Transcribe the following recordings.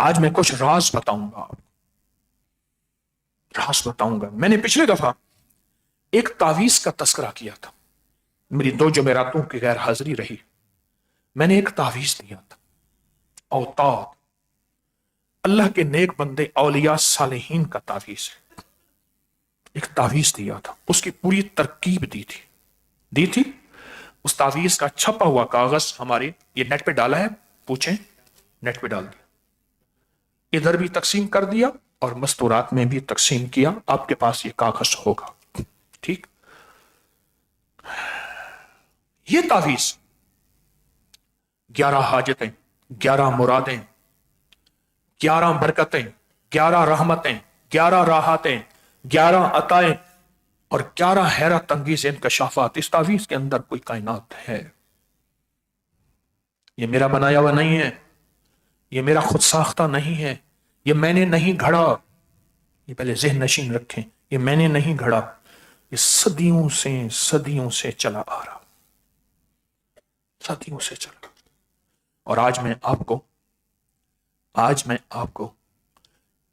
आज मैं कुछ राज बताऊंगा, राज बताऊंगा। मैंने पिछले दफा एक तावीज का तस्करा किया था, मेरी 2 जुमेरातों की गैर हाजिरी रही। मैंने एक तावीज दिया था, औताद, अल्लाह के नेक बंदे औलिया सालेहीन का तावीज है। एक तावीज दिया था, उसकी पूरी तरकीब दी थी। उस तावीज का छपा हुआ कागज हमारे ये नेट पे डाला है, पूछें, नेट पे डाल दिया, इधर भी तकसीम कर दिया और मस्तूरात में भी तकसीम किया। आपके पास ये कागज होगा, ठीक। ये तावीज 11 हाजतें, 11 मुरादें, 11 बरकतें, 11 रहमतें, 11 राहतें, 11 अताएं और 11 हैरत अंगेज इंकशाफात। इस तावीज के अंदर कोई कायनात है। ये मेरा बनाया हुआ नहीं है, ये मेरा खुद साख्ता नहीं है, ये मैंने नहीं घड़ा। ये पहले ज़हन नशीन रखें, ये मैंने नहीं घड़ा, ये सदियों से चला आ रहा, सदियों से चला। और आज मैं आपको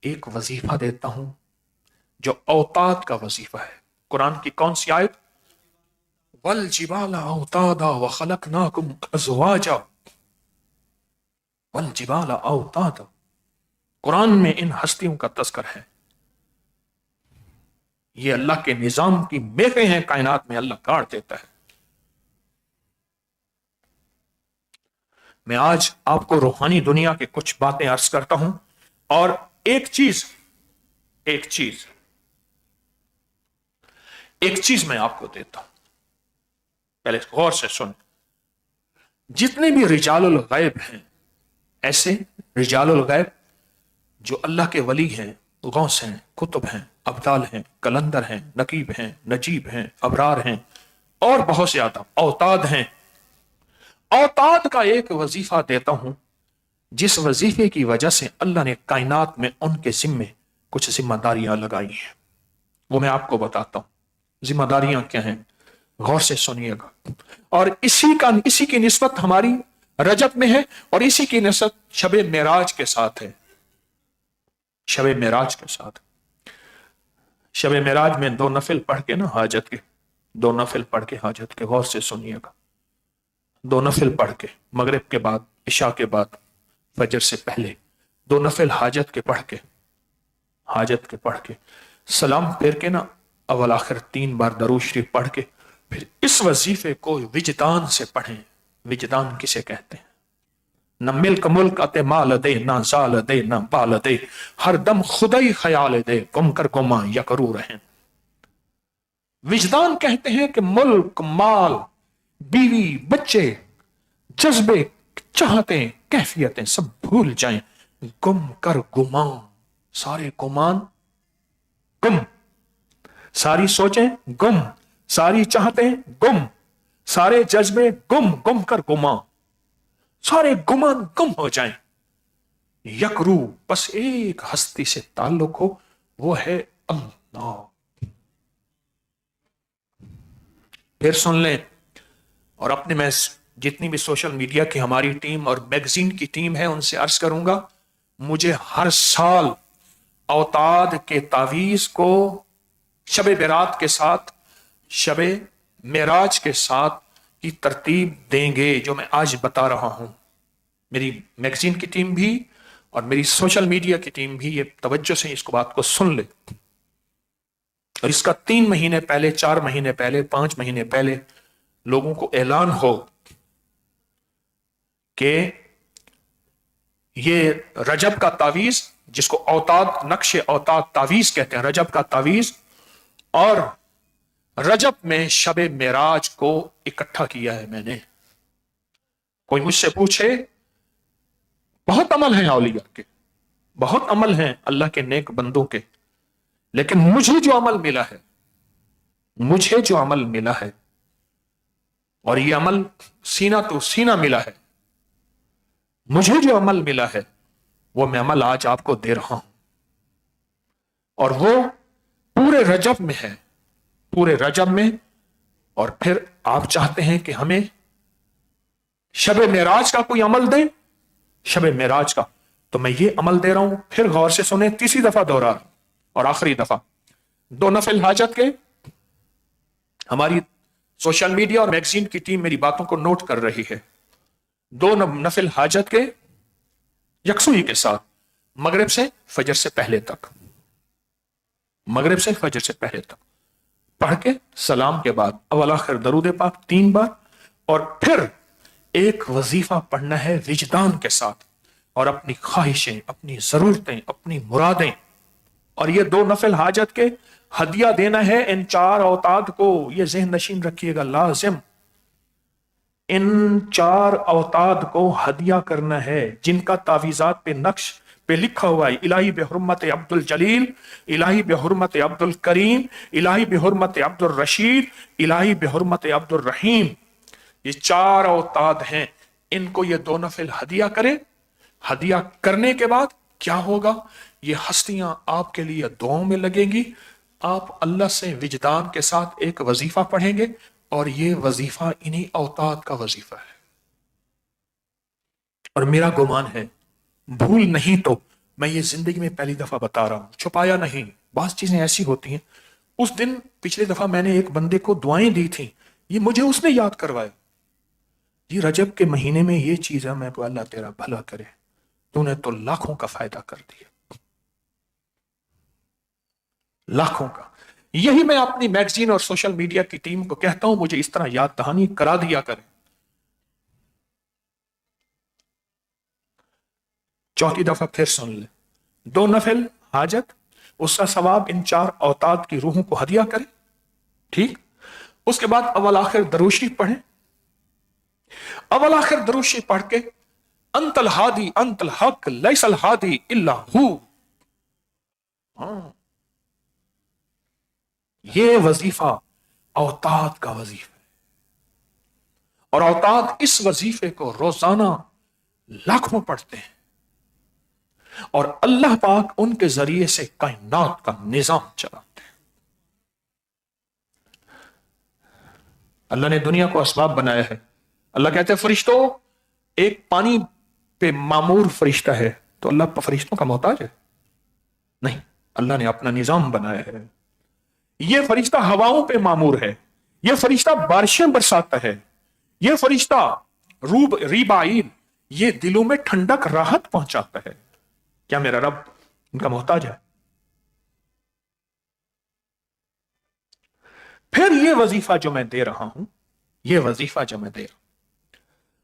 एक वजीफा देता हूं जो औताद का वजीफा है। कुरान की कौन सी आयत? वल जिबाला औतादा व खलकनाकुम अज़वाजा। वल जिबाला औतादा, कुरान में इन हस्तियों का तस्कर है। ये अल्लाह के निजाम की मेवे हैं, कायनात में अल्लाह काट देता है। मैं आज आपको रूहानी दुनिया के कुछ बातें अर्ज करता हूं और एक चीज मैं आपको देता हूं, पहले गौर से सुन। जितने भी रिजालुल गैब हैं, ऐसे रिजालुल गैब जो अल्लाह के वली हैं, गौस हैं, कुतुब हैं, अब्दाल हैं, कलंदर हैं, नकीब हैं, नजीब हैं, अबरार हैं और बहुत ज्यादा औताद हैं। औताद का एक वजीफा देता हूं जिस वजीफे की वजह से अल्लाह ने कायनात में उनके जिम्मे कुछ जिम्मेदारियां लगाई हैं। वो मैं आपको बताता हूं। जिम्मेदारियां क्या हैं, गौर से सुनिएगा। और इसी की निस्बत हमारी रजब में है और इसी की निस्बत शबे मेराज के साथ है। शबे मेराज के साथ, शबे मेराज में 2 नफिल पढ़ के ना, हाजत के 2 नफिल पढ़ के, हाजत के, गौर से सुनिएगा। 2 नफिल पढ़ के, मगरिब के बाद, इशा के बाद, फजर से पहले 2 नफिल हाजत के पढ़ के, सलाम फेर के ना, अव्वल आखिर 3 बार दरूद शरीफ पढ़ के, फिर इस वजीफे को विजदान से पढ़ें। विजदान किसे कहते हैं? न मिल्क मुल्क अते माल दे, ना जाल दे, ना बाल दे, हर दम खुदाई ख्याल दे, गुम कर गुमा या करू रहें। विजदान कहते हैं कि मुल्क, माल, बीवी, बच्चे, जज्बे, चाहतें, कैफियतें सब भूल जाएं, गुम कर गुमान, सारे गुमान गुम, सारी सोचें गुम, सारी चाहतें गुम, सारे जज्बे गुम, गुम कर गुमान, सारे गुमान गुम हो जाएं। यकरू, बस एक हस्ती से ताल्लुक हो, वो है अल्लाह। फिर सुन लें, और अपने मैं जितनी भी सोशल मीडिया की हमारी टीम और मैगजीन की टीम है उनसे अर्ज करूंगा, मुझे हर साल औताद के तावीज को शबे बेरात के साथ, शबे मेराज के साथ की तरतीब देंगे जो मैं आज बता रहा हूं। मेरी मैगजीन की टीम भी और मेरी सोशल मीडिया की टीम भी ये तवज्जो से इसको बात को सुन ले, और इसका 3 महीने पहले, 4 महीने पहले, 5 महीने पहले लोगों को ऐलान हो कि ये रजब का तावीज, जिसको औताद, नक्शे औताद तावीज कहते हैं, रजब का तावीज, और रजब में शबे मेराज को इकट्ठा किया है मैंने। कोई मुझसे पूछे, बहुत अमल है औलिया के, बहुत अमल हैं अल्लाह के नेक बंदों के, लेकिन मुझे जो अमल मिला है, और ये अमल सीना तो सीना मिला है, मुझे जो अमल मिला है वो मैं अमल आज आपको दे रहा हूं, और वो पूरे रजब में है, पूरे रजब में। और फिर आप चाहते हैं कि हमें शबे मेराज का कोई अमल दें, शबे मेराज का, तो मैं ये अमल दे रहा हूं, फिर गौर से सुने, तीसरी दफा दोहरा और आखिरी दफा। दो नफिल हाजत के, हमारी सोशल मीडिया और मैगजीन की टीम मेरी बातों को नोट कर रही है। दो नफिल हाजत के यकसुई के साथ मगरिब से फजर से पहले तक, मगरिब से फजर से पहले तक पढ़ के सलाम के बाद अव्वल आखिर दरूद पाक 3 बार, और फिर एक वजीफा पढ़ना है विजदान के साथ, और अपनी ख्वाहिशें, अपनी जरूरतें, अपनी मुरादें, और ये दो नफिल हाजत के हदिया देना है इन 4 औताद को। ये ज़हन नशीन रखिएगा, लाजिम इन 4 औताद को हदिया करना है, जिनका तावीज़ात पे नक्श पे लिखा हुआ है, इलाही बेहुरमत अब्दुल जलील, इलाही बेहुरमत अब्दुल करीम, इलाही बेहुरमत अब्दुल रशीद, इलाही बेहुरमत अब्दुल रहीम। ये 4 औताद हैं, इनको ये दो नफिल हदिया करे। हदिया करने के बाद क्या होगा, ये हस्तियां आपके लिए दुआओं में लगेंगी। आप अल्लाह से विजदान के साथ एक वजीफा पढ़ेंगे, और ये वजीफा इन्हीं औताद का वजीफा है। और मेरा गुमान है, भूल नहीं तो मैं ये जिंदगी में पहली दफा बता रहा हूं, छुपाया नहीं। बात चीजें ऐसी होती हैं, उस दिन पिछले दफा मैंने एक बंदे को दुआएं दी थी, ये मुझे उसने याद करवाया, जी रजब के महीने में ये चीज है, मैं अल्लाह तेरा भला करे, तूने तो लाखों का फायदा कर दिया, लाखों का। यही मैं अपनी मैगजीन और सोशल मीडिया की टीम को कहता हूं, मुझे इस तरह याद दहानी करा दिया करें। चौथी दफा फिर सुन ले, दो नफिल हाजत, उसका सवाब इन 4 औताद की रूहों को हदिया करें, ठीक। उसके बाद अव्वल आखिर दरूद शरीफ पढ़ें। अव्वल आखिर दरूद शरीफ पढ़ के अंतल हादी अंतल हक लैसल हादी इल्ला हू, ये वजीफा औताद का वजीफा है, और औताद इस वजीफे को रोजाना लाखों पढ़ते हैं, और अल्लाह पाक उनके जरिए से कायनात का निजाम चलाते हैं। अल्लाह ने दुनिया को असबाब बनाया है। अल्लाह कहते हैं फरिश्तों, एक पानी पे मामूर फरिश्ता है, तो अल्लाह फरिश्तों का मोहताज है? नहीं, अल्लाह ने अपना निजाम बनाया है। यह फरिश्ता हवाओं पे मामूर है, यह फरिश्ता बारिशें बरसाता है, यह फरिश्ता रीबाइल, ये दिलों में ठंडक राहत पहुंचाता है। क्या मेरा रब इनका मोहताज है? फिर ये वजीफा जो मैं दे रहा हूं, ये वजीफा जो मैं दे रहा हूं,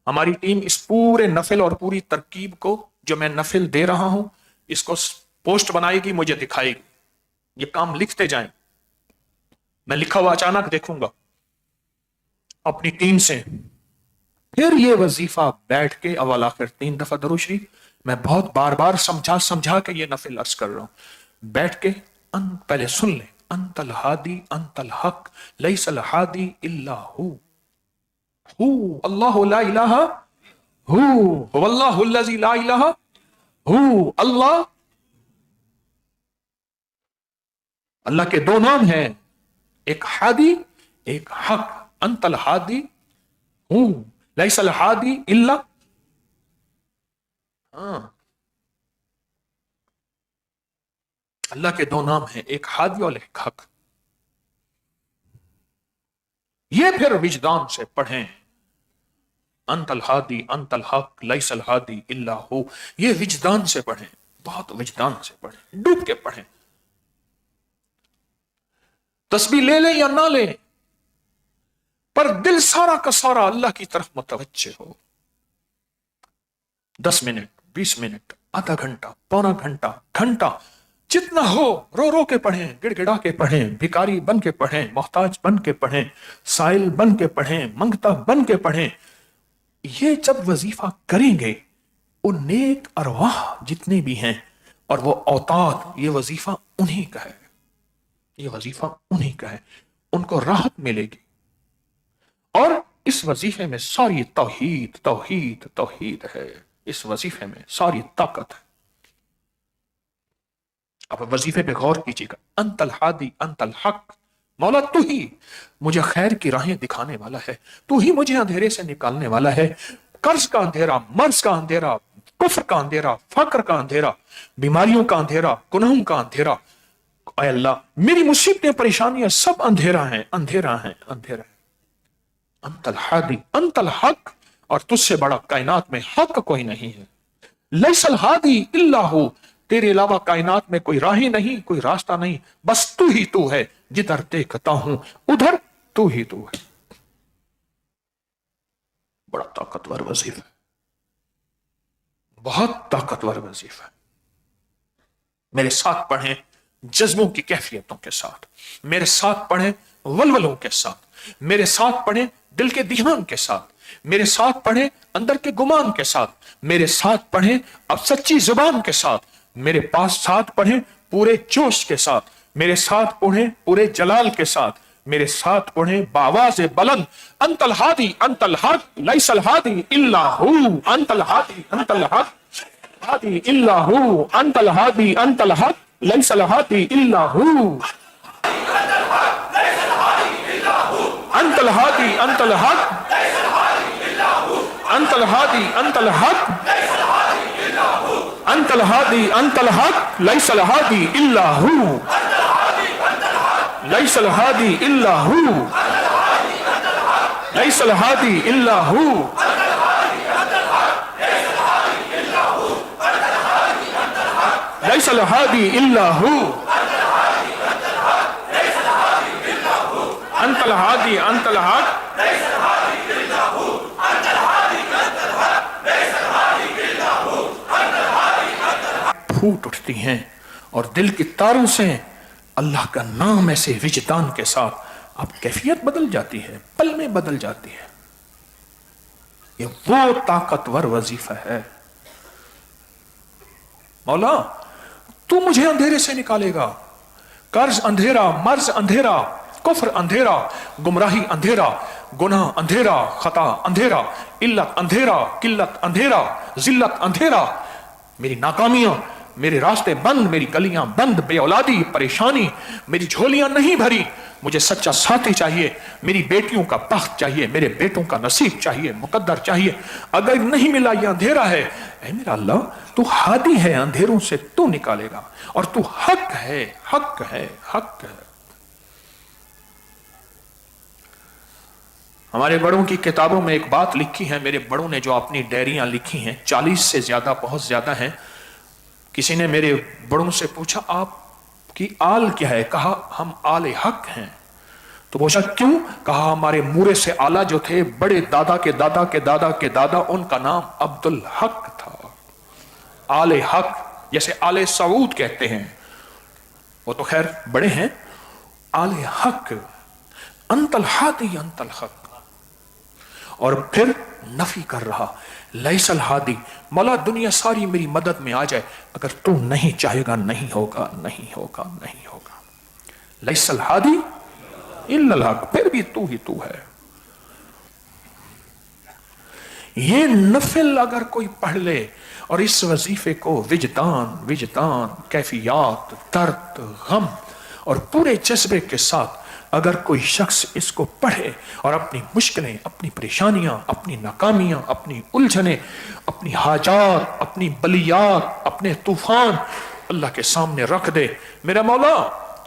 हमारी टीम इस पूरे नफिल और पूरी तरकीब को जो मैं नफिल दे रहा हूं, इसको पोस्ट बनाएगी, मुझे दिखाएगी। ये काम लिखते जाएं, मैं लिखा हुआ अचानक देखूंगा अपनी टीम से। फिर ये वजीफा बैठ के अव्वल आखिर 3 दफा दरूद शरीफ, मैं बहुत बार बार समझा के ये नफिल अर्ज कर रहा हूं। बैठ के पहले सुन ले, अंतल हादी अंतल हक लैसल हादी इल्ला हू, अल्लाहु ला इलाहा हू वल्लाहु अल्लज़ी ला इलाहा हू। अल्लाह, अल्लाह के 2 नाम हैं, एक हादी एक हक। अंतल हादी हू लैसल हादी इल्ला, अल्लाह के 2 नाम हैं, एक हादी और एक हक। ये फिर विजदान से पढ़ें, अंतल हादी अंतल हक लैसल हादी इल्ला हू। ये विजदान से पढ़ें, बहुत विजदान से पढ़ें, डूब के पढ़ें। तस्बीह ले लें या ना लें, पर दिल सारा का सारा अल्लाह की तरफ मुतवज्जे हो। 10 मिनट, 20 मिनट, आधा घंटा, पौना घंटा, घंटा, जितना हो रो रो के पढ़ें, गिड़गिड़ा के पढ़ें, भिखारी बन के पढ़ें, मोहताज बन के पढ़ें, साइल बन के पढ़ें, मंगता बन के पढ़ें। ये जब वजीफा करेंगे, उन नेक अरवाह जितने भी हैं और वो औताद, ये वजीफा उन्हीं का है, ये वजीफा उन्हीं का है, उनको राहत मिलेगी। और इस वजीफे में सारी तौहीद तौहीद तौहीद है, इस वजीफे में सारी ताकत है। अब वजीफे पे गौर कीजिएगा, अंतल हादी अंतल हक, मौला तू ही मुझे खैर की राहें दिखाने वाला है, तू ही मुझे अंधेरे से निकालने वाला है। कर्ज का अंधेरा, मर्ज का अंधेरा, कुफ्र का अंधेरा, फक्र का अंधेरा, बीमारियों का अंधेरा, गुनाहों का अंधेरा। ऐ अल्लाह, मेरी मुसीबतें, परेशानियां सब अंधेरा है, अंधेरा है, अंधेरा है। अंतल हादी अंतल हक, और तुझसे बड़ा कायनात में हक कोई नहीं है। लैसल हादी इल्ला हु, तेरे अलावा कायनात में कोई राही नहीं, कोई रास्ता नहीं, बस तू ही तू है। जिधर देखता हूं उधर तू ही तू है। बड़ा ताकतवर वजीफा, बहुत ताकतवर वजीफा। मेरे साथ पढ़ें जज्बों की कैफियतों के साथ, मेरे साथ पढ़ें वलवलों के साथ, मेरे साथ पढ़ें दिल के दिहान के साथ, मेरे साथ पढ़ें अंदर के गुमान के साथ, मेरे साथ पढ़ें अब सच्ची जुबान के साथ, मेरे पास साथ पढ़ें पूरे जोश के साथ, मेरे साथ पढ़ें पूरे जलाल के साथ, मेरे साथ पढ़ें बावाज बुलंद। अंतल हादी अंतल हक, लैसल हादी इल्ला हु, अंतल हादी अंतल हक, हादी इल्ला हु, अंतल हादी अंतल हक, लैसल हादी इल्ला हु, अंतल हादी अंतल हक, अंतल हादी अंतल हक, अंतल हादी अंतल हक, लैसल हादी इल्ला हु, लैसल हादी इल्ला हु, लैसल हादी इल्ला हु, लैसल हादी इल्ला हु, अंतल हादी अंतल हक, फूट उठती हैं और दिल की तारों से अल्लाह का नाम ऐसे विजदान के साथ अब कैफियत बदल जाती है, पल में बदल जाती है। ये वो ताकतवर वजीफा है। मौला तू मुझे अंधेरे से निकालेगा, कर्ज अंधेरा, मर्ज अंधेरा, कुफ्र अंधेरा, गुमराही अंधेरा, गुनाह अंधेरा, खता अंधेरा, इल्लत अंधेरा, किल्लत अंधेरा, जिल्लत अंधेरा, मेरी नाकामियां, मेरे रास्ते बंद, मेरी गलियां बंद, बेऔलादी, परेशानी, मेरी झोलियां नहीं भरी, मुझे सच्चा साथी चाहिए, मेरी बेटियों का बख्त चाहिए, मेरे बेटों का नसीब चाहिए, मुकद्दर चाहिए। अगर नहीं मिला, ये अंधेरा है, ऐ मेरा अल्लाह तू हादी है, अंधेरों से तू निकालेगा, और तू हक है, हक है, हक है। हमारे बड़ों की किताबों में एक बात लिखी है, मेरे बड़ों ने जो अपनी डायरियां लिखी हैं, 40 से ज्यादा, बहुत ज्यादा हैं। किसी ने मेरे बड़ों से पूछा आपकी आल क्या है? कहा हम आले हक हैं। तो पूछा क्यों? कहा हमारे मूरे से आला जो थे, बड़े दादा के दादा के दादा के दादा, उनका नाम अब्दुल हक था। आले हक, जैसे आले सऊद कहते हैं, वो तो खैर बड़े हैं। आले हक, अंतल हादी अंतल हक। और फिर नफी कर रहा, लैसल हादी, मौला दुनिया सारी मेरी मदद में आ जाए, अगर तू नहीं चाहेगा नहीं होगा, नहीं होगा, नहीं होगा। लैसल हादी इल्लल हक, फिर भी तू ही तू है। ये नफिल अगर कोई पढ़ ले और इस वजीफे को विजदान, विजदान, कैफियत, दर्द, गम और पूरे जज्बे के साथ अगर कोई शख्स इसको पढ़े और अपनी मुश्किलें, अपनी परेशानियां, अपनी नाकामियां, अपनी उलझने, अपनी हाजात, अपनी बलियात, अपने तूफान अल्लाह के सामने रख दे, मेरा मौला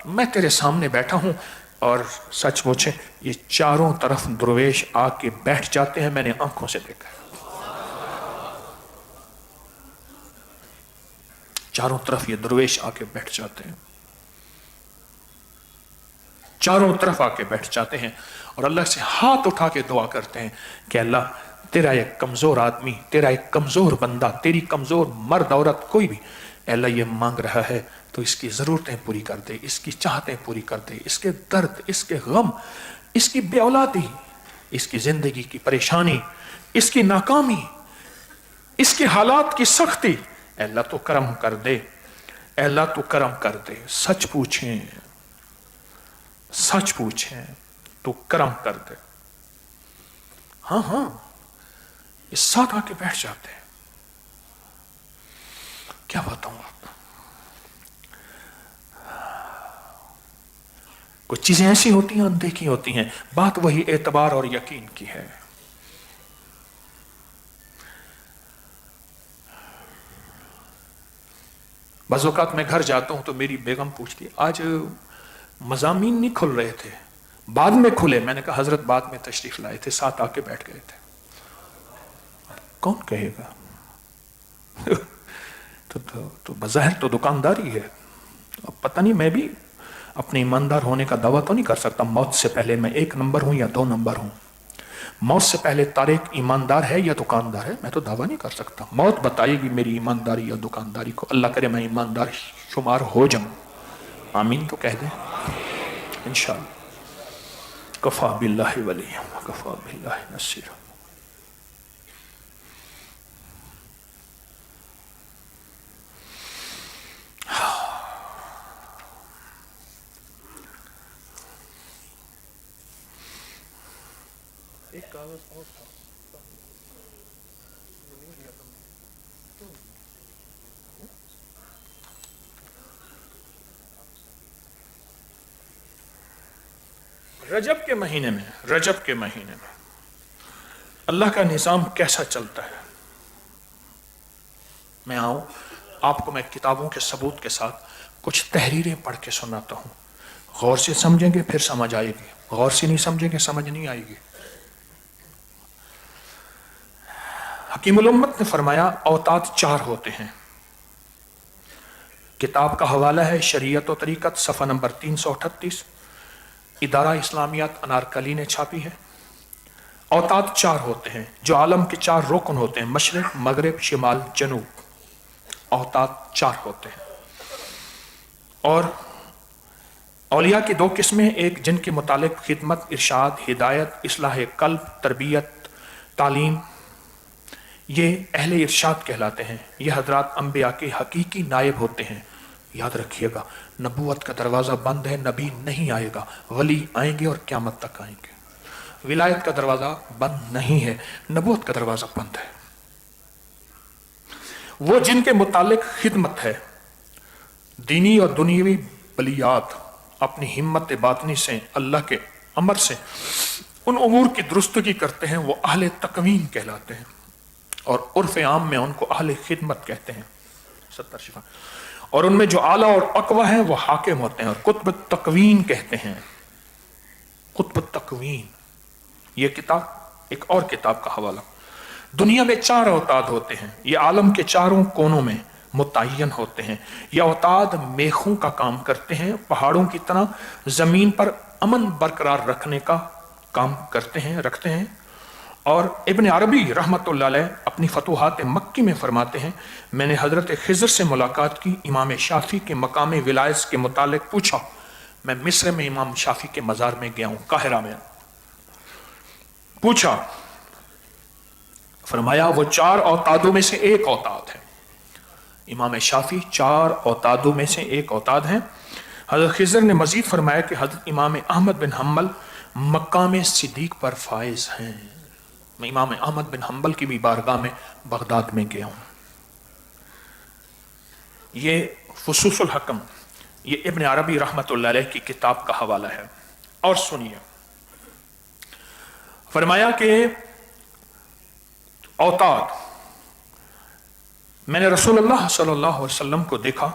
मैं तेरे सामने बैठा हूं। और सच पूछे, ये चारों तरफ दरवेश आके बैठ जाते हैं, मैंने आंखों से देखा है। चारों तरफ ये दरवेश आके बैठ जाते हैं, चारों तरफ आके बैठ जाते हैं और अल्लाह से हाथ उठा के दुआ करते हैं कि अल्लाह तेरा एक कमजोर आदमी, तेरा एक कमजोर बंदा, तेरी कमजोर मर्द औरत कोई भी अल्लाह ये मांग रहा है तो इसकी जरूरतें पूरी कर दे, इसकी चाहतें पूरी कर दे, इसके दर्द, इसके गम, इसकी बेऔलादी, इसकी जिंदगी की परेशानी, इसकी नाकामी, इसके हालात की सख्ती, अल्लाह तो करम कर दे, अल्लाह तो करम कर दे। सच पूछें, सच पूछें तो करम कर दे। हाँ हाँ, इस साथ आके बैठ जाते हैं। क्या बताऊं आप, कुछ चीजें ऐसी होती हैं, अनदेखी होती हैं, बात वही एतबार और यकीन की है। बज़ औक़ात मैं घर जाता हूँ तो मेरी बेगम पूछती है आज मज़ामीन नहीं खुल रहे थे, बाद में खुले। मैंने कहा हजरत बाद में तशरीफ लाए थे, साथ आके बैठ गए थे। कौन कहेगा? तो बज़ाहिर तो दुकानदारी है। अब पता नहीं, मैं भी अपने ईमानदार होने का दावा तो नहीं कर सकता। मौत से पहले मैं 1 नंबर हूं या 2 नंबर हूं। मौत से पहले तारिक ईमानदार है या दुकानदार है, मैं तो दावा नहीं कर सकता। मौत बताएगी मेरी ईमानदारी या दुकानदारी को। अल्लाह करे मैं ईमानदार शुमार हो जाऊं। आमीन तो कह दें इंशाअल्लाह। कफा बिल्लाहि वलिय्या व कफा बिल्लाहि नसीरा। एक कागज और था, रजब के महीने में, रजब के महीने में अल्लाह का निज़ाम कैसा चलता है। मैं आऊं आपको, मैं किताबों के सबूत के साथ कुछ तहरीरें पढ़ के सुनाता हूं। गौर से समझेंगे फिर समझ आएगी, गौर से नहीं समझेंगे समझ नहीं आएगी। हकीमुल उम्मत ने फरमाया औताद 4 होते हैं। किताब का हवाला है शरीयत व तरीकत, सफ़ा नंबर 338, इदारा इस्लामियात अनारकली ने छापी है। औताद 4 होते हैं जो आलम के 4 रुकन होते हैं, मशरिक, मगरिब, शिमाल, जनूब। औताद 4 होते हैं। और औलिया की 2 किस्में, एक जिनके मुतालिक खिदमत, इरशाद, हिदायत, इस्लाह कल्ब, तरबियत, तालीम, ये अहले इरशाद कहलाते हैं। ये हजरात अंबिया के हकीकी नायब होते हैं। याद रखिएगा, नबूवत का दरवाज़ा बंद है, नबी नहीं आएगा, वली आएंगे और क़यामत तक आएंगे। विलायत का दरवाज़ा बंद नहीं है, नबूवत का दरवाज़ा बंद है। वो जिनके मुतालिक खिदमत है, दीनी और दुनियावी बलियात, अपनी हिम्मत बातनी से, अल्लाह के अमर से उन उमूर की दुरुस्तगी करते हैं, वो अहले तकवीन कहलाते हैं। और उर्फ़ आम में उनको अहले खिदमत कहते हैं। 70 शिफा। और उनमें जो आला और अकवा है वो हाकिम होते हैं और कुतुब तकवीन कहते हैं। कुतुब तकवीन, ये किताब, एक और किताब का हवाला। दुनिया में 4 औताद होते हैं, ये आलम के चारों कोनों में मुतय्यन होते हैं। ये औताद मेखों का काम करते हैं, पहाड़ों की तरह जमीन पर अमन बरकरार रखने का काम करते हैं, रखते हैं। और इब्न अरबी रहमतुल्लाह अलैह अपनी फतूहात मक्की में फरमाते हैं, मैंने हजरत खिज़र से मुलाकात की, इमाम शाफी के मकाम विलायत के मुतालिक पूछा। मैं मिस्र में इमाम शाफी के मज़ार में गया हूँ, काहिरा में। पूछा, फरमाया वो 4 औतादों में से एक औताद है। इमाम शाफी 4 औतादों में से एक औताद हैं। हजरत खिज़र ने मजीद फरमाया कि हजरत इमाम अहमद बिन हम्बल मकाम सिद्दीक पर फाइज हैं। मैं इमाम अहमद बिन हम्बल की भी बारगाह में बगदाद में गया हूं। ये फुसूसुल हकम, ये इब्न अरबी रहमतुल्लाह अलैह की किताब का हवाला है। और सुनिए, फरमाया कि औताद, मैंने रसूलुल्लाह सल्लल्लाहु अलैहि वसल्लम को देखा।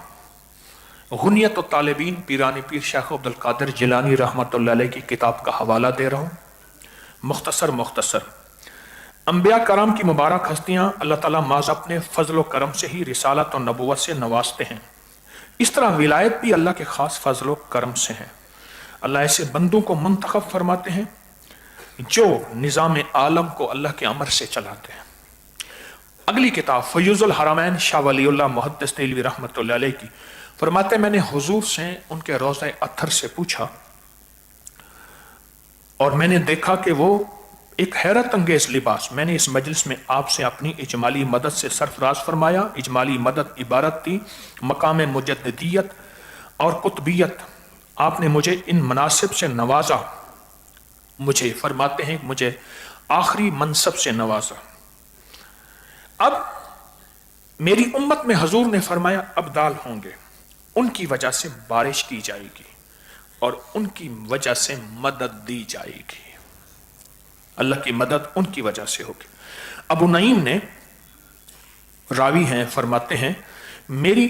गुनियत व तालिबीन, पीरानी पीर शेख अब्दुल कादिर जिलानी रहमतुल्लाह अलैह की किताब का हवाला दे रहा हूँ। मुख्तसर अंबिया करम की मुबारक हस्तियाँ अल्लाह ताला माज अपने फजल व करम से ही रिसालत और नबूवत से नवाजते हैं। इस तरह विलायत भी अल्लाह के ख़ास फजल व करम से है। अल्लाह ऐसे बंदों को मुंतखब फरमाते हैं जो निज़ाम आलम को अल्लाह के अमर से चलाते हैं। अगली किताब फयूज़ुल हरमैन शाह वलीउल्लाह मुहद्दिस देलवी रहमतुल्लाह अलैह की फरमाते, मैंने हुजूर से उनके रोज़ा अत्थर से पूछा और मैंने देखा कि वो एक हैरत अंगेज लिबास, मैंने इस मजलिस में आपसे अपनी इजमाली मदद से सरफराज फरमाया। इजमाली मदद इबारत थी मकाम मुजद्दिदियत और कुतबियत। आपने मुझे इन मनासिब से नवाजा, मुझे फरमाते हैं मुझे आखिरी मनसब से नवाजा। अब मेरी उम्मत में हजूर ने फरमाया अब्दाल होंगे, उनकी वजह से बारिश की जाएगी और उनकी वजह से मदद दी जाएगी। अल्लाह की मदद उनकी वजह से होगी। अबू नईम ने रावी हैं, फरमाते हैं मेरी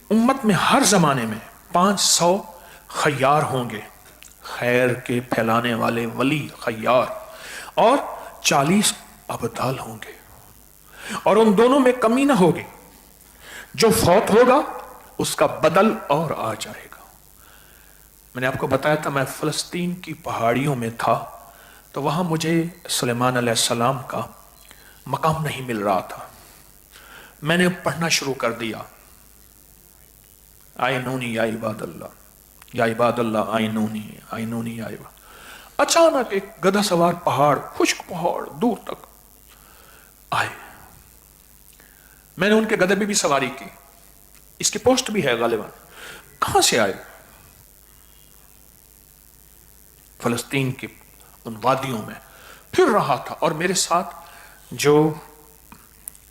उम्मत में हर जमाने में 500 खैयार होंगे, खैर के फैलाने वाले वली खैयार, और 40 अबदाल होंगे, और उन दोनों में कमी ना होगी। जो फौत होगा उसका बदल और आ जाएगा। मैंने आपको बताया था मैं फलस्तीन की पहाड़ियों में था, तो वहां मुझे सुलेमान अलैहिस्सलाम का मकाम नहीं मिल रहा था। मैंने पढ़ना शुरू कर दिया, आइनूनी या इबादल्लाह, या इबादल्लाह आइनूनी, आइनूनी या इबाद। अचानक एक गधा सवार पहाड़, खुश्क पहाड़ दूर तक आए। मैंने उनके गधे पे भी सवारी की, इसकी पोस्ट भी है गालिबन। कहां से आए? फलस्तीन की उन वादियों में फिर रहा था, और मेरे साथ जो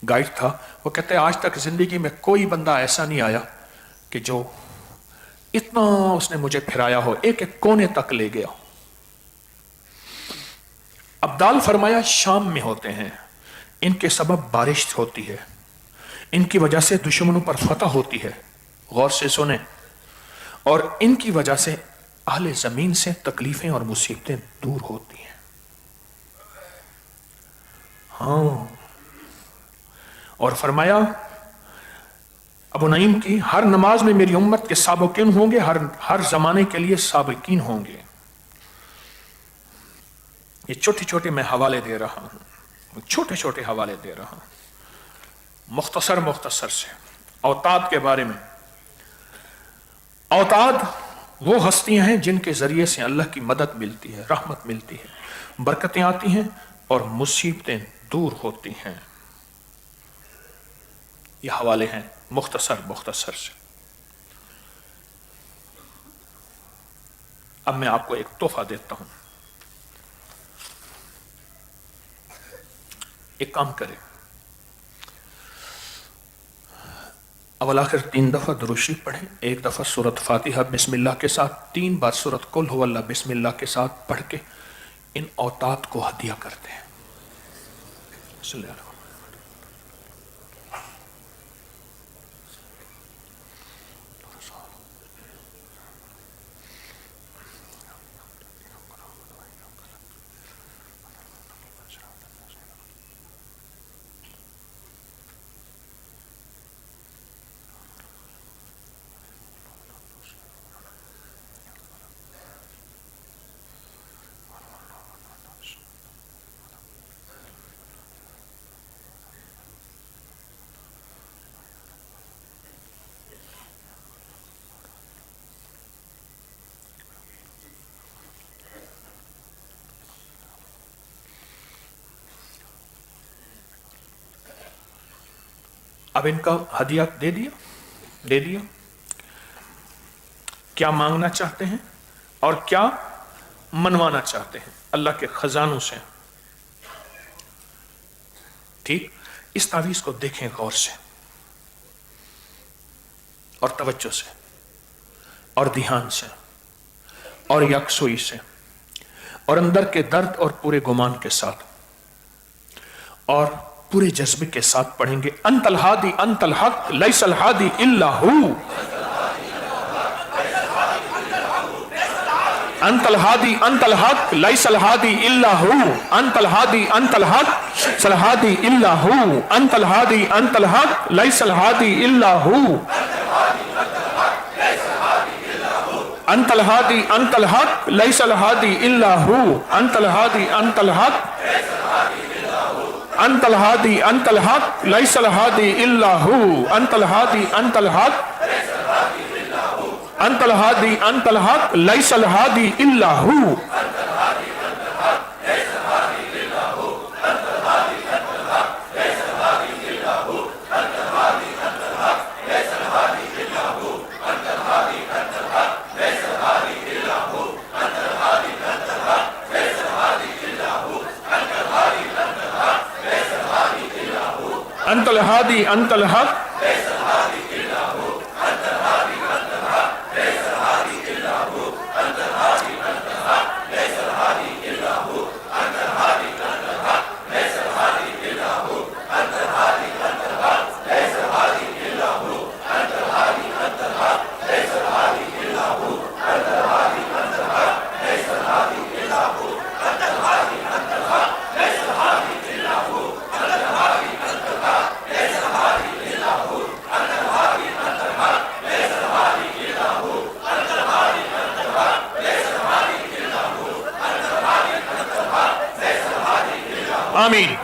गाइड था वो कहते हैं आज तक जिंदगी में कोई बंदा ऐसा नहीं आया कि जो इतना उसने मुझे फिराया हो, एक एक कोने तक ले गया। अब्दाल फरमाया शाम में होते हैं, इनके सबब बारिश होती है, इनकी वजह से दुश्मनों पर फतह होती है, गौर से सुने, और इनकी वजह से अहले जमीन से तकलीफें और मुसीबतें दूर होती हैं। हाँ, और फरमाया अबू नईम की हर नमाज में मेरी उम्मत के साबिकीन होंगे, हर जमाने के लिए साबिकीन होंगे। ये छोटे छोटे मैं हवाले दे रहा हूं, छोटे छोटे हवाले दे रहा हूं मुख्तसर से औताद के बारे में। औताद वो हस्तियां हैं जिनके जरिए से अल्लाह की मदद मिलती है, रहमत मिलती है, बरकतें आती हैं और मुसीबतें दूर होती हैं। ये हवाले हैं मुख्तसर से। अब मैं आपको एक तोहफा देता हूं। एक काम करें, अवल आखिर 3 दफा दुरूद शरीफ पढ़ें, 1 दफा सूरत फातिहा बिस्मिल्लाह के साथ, 3 बार सूरत कुल हुवल्लाह बिस्मिल्लाह के साथ पढ़ के इन औताद को हदिया करते हैं। अब इनका हदिया दे दिया। क्या मांगना चाहते हैं और क्या मनवाना चाहते हैं अल्लाह के खजानों से। ठीक, इस तावीज को देखें गौर से और तवज्जो से और ध्यान से और यकसुई से और अंदर के दर्द और पूरे गुमान के साथ और पूरे जज्बे के साथ पढ़ेंगे। अंतल हादी अंतल हक लैसल हादी इल्ला हू, अंतल हादी अंतल हक लैसल हादी इल्ला हू, अंतल हादी अंतल हक सल हादी इल्ला हू, अंतल हादी अंतल हक लैसल हादी इल्ला हू, अंतल हादी अंतल हक लैसल हादी इल्ला हू, अंतल हादी अंतल हक अंतल हादी अंतल हक लैसल हादी इल्ला हू, अंतल हादी अंतल हक अंतल हादी अंतल हक लैसल हादी इल्ला हू, अंतल हादी अंतल हक आमीन।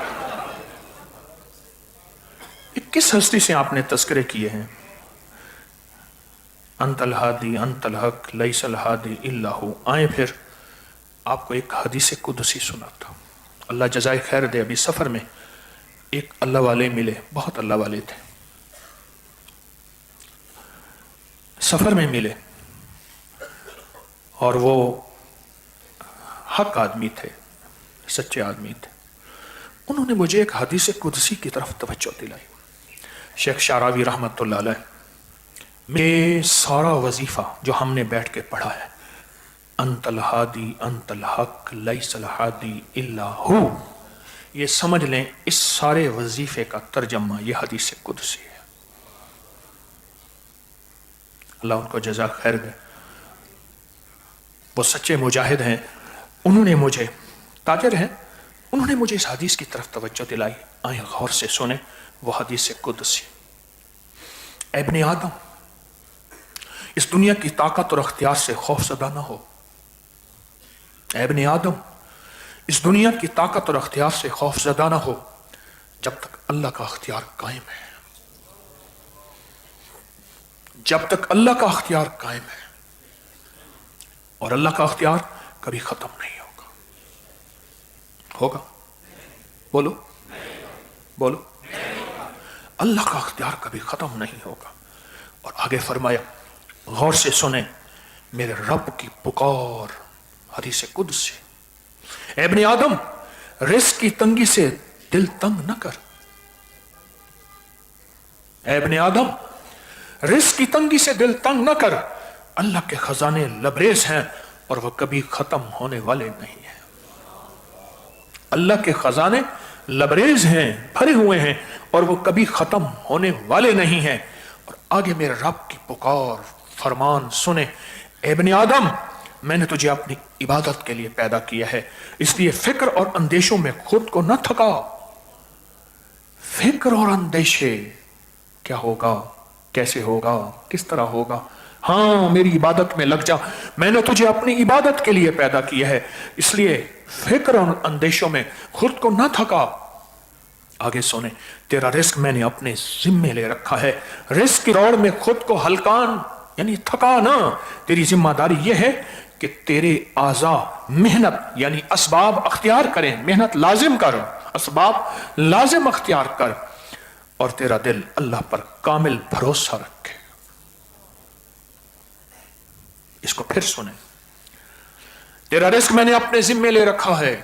किस हस्ती से आपने तस्करे किए हैं? अंतल हादी अंतल हक लैसल हादी इल्लाहु। आए फिर आपको एक हदीस कुदसी सुनाता हूं। अल्लाह जज़ाए खैर दे। अभी सफर में एक अल्लाह वाले मिले, बहुत अल्लाह वाले थे, सफर में मिले और वो हक आदमी थे, सच्चे आदमी थे। उन्होंने मुझे एक हदीस कुदसी की तरफ तवज्जो दिलाई। शेख शारावी रहमतुल्लाह अलैह, मैं सारा वजीफा जो हमने बैठ के पढ़ा है, अंतल हादी अंतल हक लैसल हादी इल्ला हु, ये समझ लें इस सारे वजीफे का तर्जमा ये हदीस कुदसी है। अल्लाह उनको जज़ा खैर दे। वो सच्चे मुजाहिद हैं। उन्होंने मुझे, ताजिर हैं, उन्होंने मुझे इस हदीस की तरफ तवज्जो दिलाई। आए गौर से सुने वो हदीस कुदसी। इब्ने आदम, इस दुनिया की ताकत और अख्तियार से खौफजदा ना हो। इब्ने आदम, इस दुनिया की ताकत और अख्तियार से खौफजदा ना हो जब तक अल्लाह का अख्तियार कायम है। जब तक अल्लाह का अख्तियार कायम है, और अल्लाह का अख्तियार कभी खत्म नहीं होगा। होगा? बोलो बोलो। अल्लाह का अख्तियार कभी खत्म नहीं होगा। और आगे फरमाया, गौर से सुने मेरे रब की पुकार, हदीस कुदसी। इब्ने आदम, रिस्क की तंगी से दिल तंग न कर। इब्ने आदम, रिस्क की तंगी से दिल तंग न कर। अल्लाह के खजाने लबरेज हैं और वह कभी खत्म होने वाले नहीं हैं। अल्लाह के खजाने लबरेज हैं, भरे हुए हैं, और वो कभी खत्म होने वाले नहीं हैं। और आगे मेरे रब की पुकार, फरमान सुने, इब्ने आदम, मैंने तुझे अपनी इबादत के लिए पैदा किया है, इसलिए फिक्र और अंदेशों में खुद को न थका। फिक्र और अंदेशे, क्या होगा, कैसे होगा, किस तरह होगा, हाँ मेरी इबादत में लग जा। मैंने तुझे अपनी इबादत के लिए पैदा किया है, इसलिए फिक्र और अंदेशों में खुद को न थका। आगे सुने, तेरा रिस्क मैंने अपने जिम्मे ले रखा है। रिस्क की दौड़ में खुद को हल्कान यानी थका ना। तेरी जिम्मेदारी यह है कि तेरे आज़ा मेहनत यानी असबाब अख्तियार करें, मेहनत लाजिम कर, असबाब लाजिम अख्तियार कर, और तेरा दिल अल्लाह पर कामिल भरोसा रखे। इसको फिर सुने, तेरा रिस्क मैंने अपने जिम्मे ले रखा है।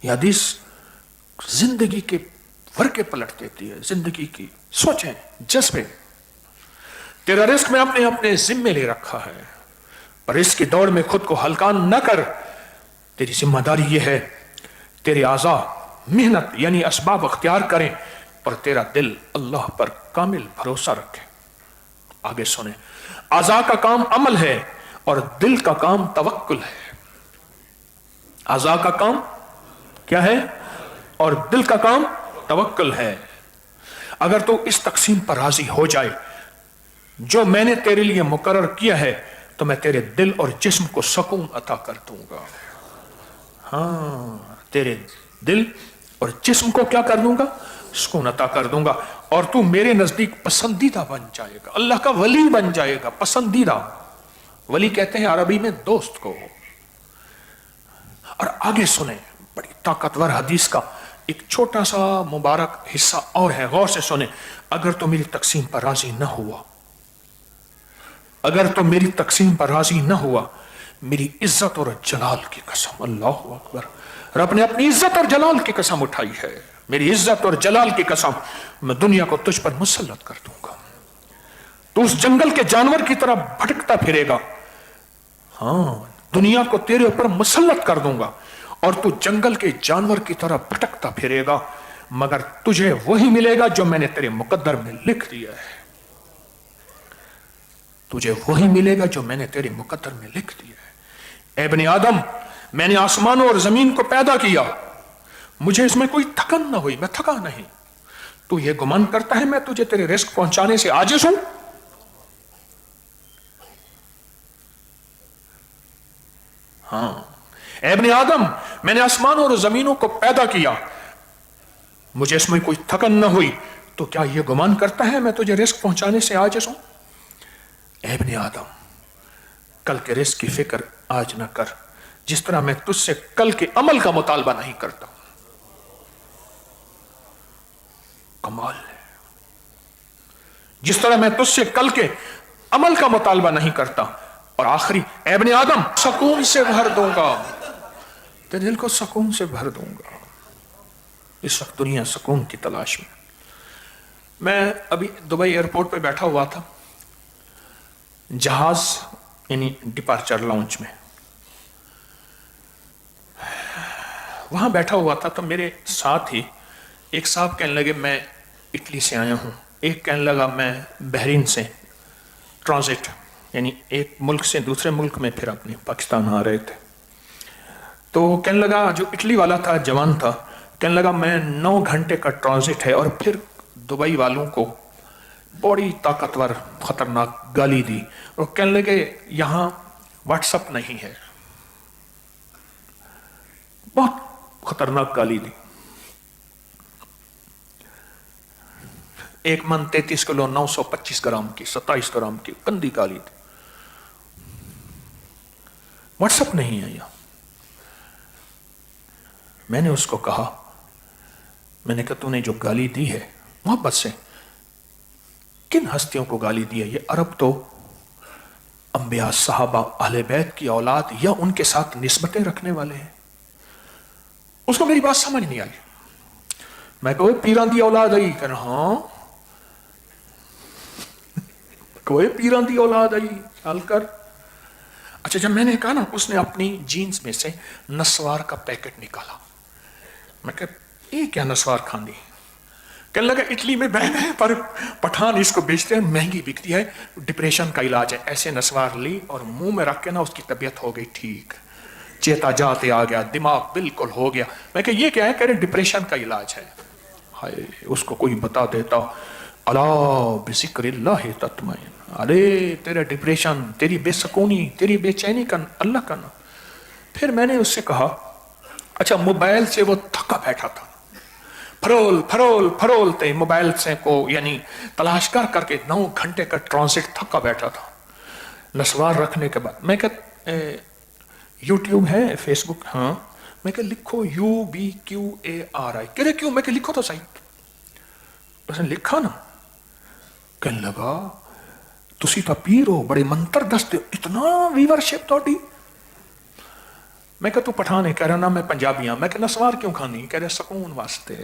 यह हदीस जिंदगी के वर्के पलट देती है, जिंदगी की सोचें, जज्बे। तेरा रिस्क मैं अपने अपने जिम्मे ले रखा है, पर इसकी दौड़ में खुद को हल्का न कर। तेरी जिम्मेदारी यह है, तेरे आज़ा मेहनत यानी असबाब अख्तियार करें, और तेरा दिल अल्लाह पर कामिल भरोसा रखे। आगे सुने, आज़ा का काम अमल है और दिल का काम तवक्कुल है। आज़ा का काम क्या है और दिल का काम तवक्कुल है। अगर तू इस तकसीम पर राजी हो जाए जो मैंने तेरे लिए मुकर्रर किया है, तो मैं तेरे दिल और जिस्म को सुकून अता कर दूंगा। हाँ, तेरे दिल और जिस्म को क्या कर दूंगा? सुकून अता कर दूंगा, और तू मेरे नजदीक पसंदीदा बन जाएगा, अल्लाह का वली बन जाएगा। पसंदीदा, वली कहते हैं अरबी में दोस्त को। और आगे सुने, बड़ी ताकतवर हदीस का एक छोटा सा मुबारक हिस्सा और है, गौर से सुने। अगर तो मेरी तकसीम पर राजी न हुआ, अगर तो मेरी तकसीम पर राजी न हुआ, मेरी इज्जत और जलाल की कसम, अल्लाह अकबर, रब ने अपनी इज्जत और जलाल की कसम उठाई है, मेरी इज्जत और जलाल की कसम, मैं दुनिया को तुझ पर मुसल्लत कर दूंगा। तू उस जंगल के जानवर की तरह भटकता फिरेगा। हाँ, दुनिया को तेरे ऊपर मुसल्लत कर दूंगा और तू जंगल के जानवर की तरह भटकता फिरेगा, मगर तुझे वही मिलेगा जो मैंने तेरे मुकद्दर में लिख दिया है। तुझे वही मिलेगा जो मैंने तेरे मुकद्दर में लिख दिया है। ऐ इब्ने आदम, मैंने आसमानों और जमीन को पैदा किया, मुझे इसमें कोई थकन न हुई, मैं थका नहीं। तू ये गुमान करता है मैं तुझे तेरे रिस्क पहुंचाने से आजिज हूं? हाँ, اے ابن آدم میں نے آسمانوں اور زمینوں کو پیدا کیا, مجھے اس میں کوئی تھکن نہ ہوئی, تو کیا یہ گمان کرتا ہے میں تجھے رزق پہنچانے سے عاجز ہوں؟ اے ابن آدم کل کے رزق کی فکر آج نہ کر, جس طرح میں تجھ سے کل کے عمل کا مطالبہ نہیں کرتا. کمال ہے. جس طرح میں تجھ سے کل کے عمل کا مطالبہ نہیں کرتا. اور آخری, اے ابن آدم سکون سے بھر دوں گا, تیرے دل کو سکون سے بھر دوں گا. اس وقت دنیا سکون کی تلاش میں. میں ابھی دبئی ایئرپورٹ پہ بیٹھا ہوا تھا, جہاز یعنی ڈپارچر لاؤنج میں, وہاں بیٹھا ہوا تھا تو میرے ساتھ ہی ایک صاحب کہنے لگے میں اٹلی سے آیا ہوں, ایک کہنے لگا میں بحرین سے ٹرانزٹ یعنی ایک ملک سے دوسرے ملک میں پھر اپنے پاکستان آ رہے تھے. تو کہنے لگا جو اٹلی والا تھا جوان تھا, کہنے لگا میں 9 گھنٹے کا ٹرانزٹ ہے, اور پھر دبئی والوں کو بڑی طاقتور خطرناک گالی دی, اور کہنے لگے یہاں واٹس اپ نہیں ہے, بہت خطرناک گالی دی. 1 من 33 کلو 925 گرام کی 27 گرام کی گندی گالی دی. واٹس اپ نہیں ہے یہاں. میں نے اس کو کہا, میں نے کہا تو نے جو گالی دی ہے محبت سے کن ہستیوں کو گالی دی ہے؟ یہ عرب تو انبیاء صحابہ اہل بیت کی اولاد یا ان کے ساتھ نسبتیں رکھنے والے ہیں. اس کو میری بات سمجھ نہیں آئی. میں کہو پیران دی اولاد آئی, کہنا ہاں کوئی پیران دی اولاد آئی چل کر. اچھا جب میں نے کہا نا, اس نے اپنی جینز میں سے نسوار کا پیکٹ نکالا. میں کہا یہ کیا نسوار کھاندی؟ کہنے لگا اٹلی میں بہن ہے پر پٹھان اس کو بیچتے ہیں, مہنگی بکتی ہے, ڈپریشن کا علاج ہے. ایسے نسوار لی اور منہ میں رکھ کے نا اس کی طبیعت ہو گئی ٹھیک, چیتا جاتے آ گیا, دماغ بالکل ہو گیا. میں کہ یہ کیا ہے؟ کہہ رہے ڈپریشن کا علاج ہے. ہائے اس کو کوئی بتا دیتا, الا بذکر اللہ تطمئن, ارے تیرا ڈپریشن, تیری بے سکونی, تیری بے چینی کا اللہ کا نام. پھر میں نے اس سے کہا اچھا موبائل سے وہ تھکا بیٹھا تھا, پھرولتے موبائل سے کو یعنی تلاش کر کے 9 گھنٹے کا ٹرانزٹ تھکا بیٹھا تھا نسوار رکھنے کے بعد. میں کہ یوٹیوب ہے, فیس بک, ہاں. میں کہ لکھو UBQARI. کہہ رہے کیوں؟ میں کہ لکھو تو صحیح. اس نے لکھا نا, کہنے لگا تسی تو پیر ہو, بڑے منتر دستے ہو, اتنا ویورشپ توڑی. میں کہ تو پٹھان ہے, کہہ رہا نا میں پنجابی ہوں. میں کہ نسوار کیوں کھانی؟ کہہ رہے سکون واسطے.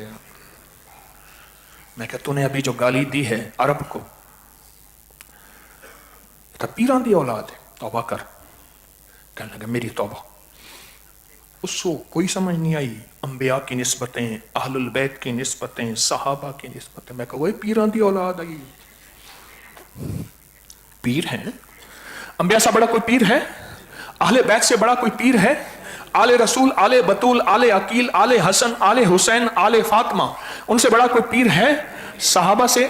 میں کہ تو نے ابھی جو گالی دی ہے عرب کو, تو پیران دی اولاد ہے, توبہ کر. کہنے لگا میری توبہ. اس کو کوئی سمجھ نہیں آئی. انبیاء کی نسبتیں, اہل البیت کی نسبتیں, صحابہ کی نسبتیں. میں کہ وہی پیران دی اولاد آئی. پیر ہیں انبیاء سے بڑا کوئی پیر ہے؟ اہل بیت سے بڑا کوئی پیر ہے؟ آل رسول, آل بطول, آل عقیل, آل حسن, آل حسین, آل فاطمہ, ان سے بڑا کوئی پیر ہے؟ صحابہ سے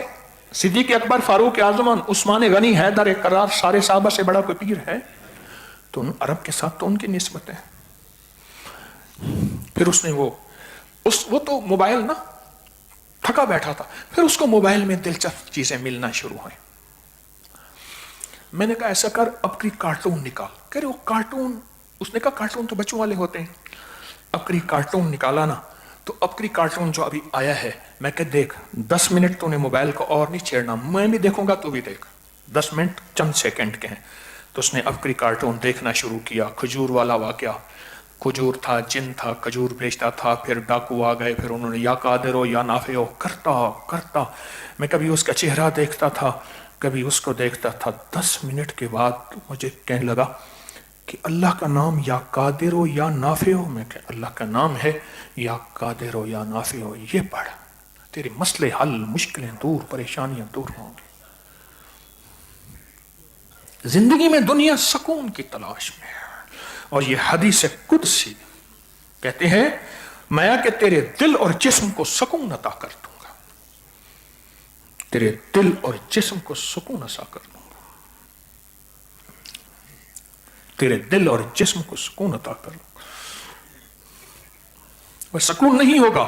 صدیق اکبر, فاروق اعظم, عثمان غنی, حیدر کرار, سارے صحابہ سے بڑا کوئی پیر ہے؟ تو ان عرب کے ساتھ تو ان کی نسبت ہے. پھر اس نے وہ تو موبائل نا تھکا بیٹھا تھا, پھر اس کو موبائل میں دلچسپ چیزیں ملنا شروع ہوئیں. میں نے کہا ایسا کر اپنی کارٹون نکال. کہہ رہے وہ کارٹون, اس نے کہا کارٹون تو بچوں والے ہوتے ہیں. اپنی کارٹون نکالا نا, تو اپنی کارٹون جو ابھی آیا ہے, میں کہ دیکھ 10 منٹ تو نے موبائل کو اور نہیں چھیڑنا, میں بھی دیکھوں گا تو بھی دیکھ, 10 منٹ چند سیکنڈ کے ہیں. تو اس نے اپنی کارٹون دیکھنا شروع کیا. کھجور والا واقعہ, کھجور تھا, جن تھا, کھجور بیچتا تھا, پھر ڈاکو آ گئے, پھر انہوں نے یا قادر ہو یا نافع ہو کرتا. میں کبھی اس کا چہرہ دیکھتا تھا, کبھی اس کو دیکھتا تھا. 10 منٹ کے بعد مجھے کہنے لگا کہ اللہ کا نام یا قادر ہو یا نافع ہو. میں کہ اللہ کا نام ہے یا قادر ہو یا نافع ہو, یہ پڑھ, تیرے مسئلے حل, مشکلیں دور, پریشانیاں دور ہوں گی. زندگی میں دنیا سکون کی تلاش میں ہے, اور یہ حدیث قدسی کہتے ہیں میں کہ تیرے دل اور جسم کو سکون عطا کر دوں گا, تیرے دل اور جسم کو سکون عطا کر دوں گا, تیرے دل اور جسم کو سکون عطا کر دوں گا. वह सुकून नहीं होगा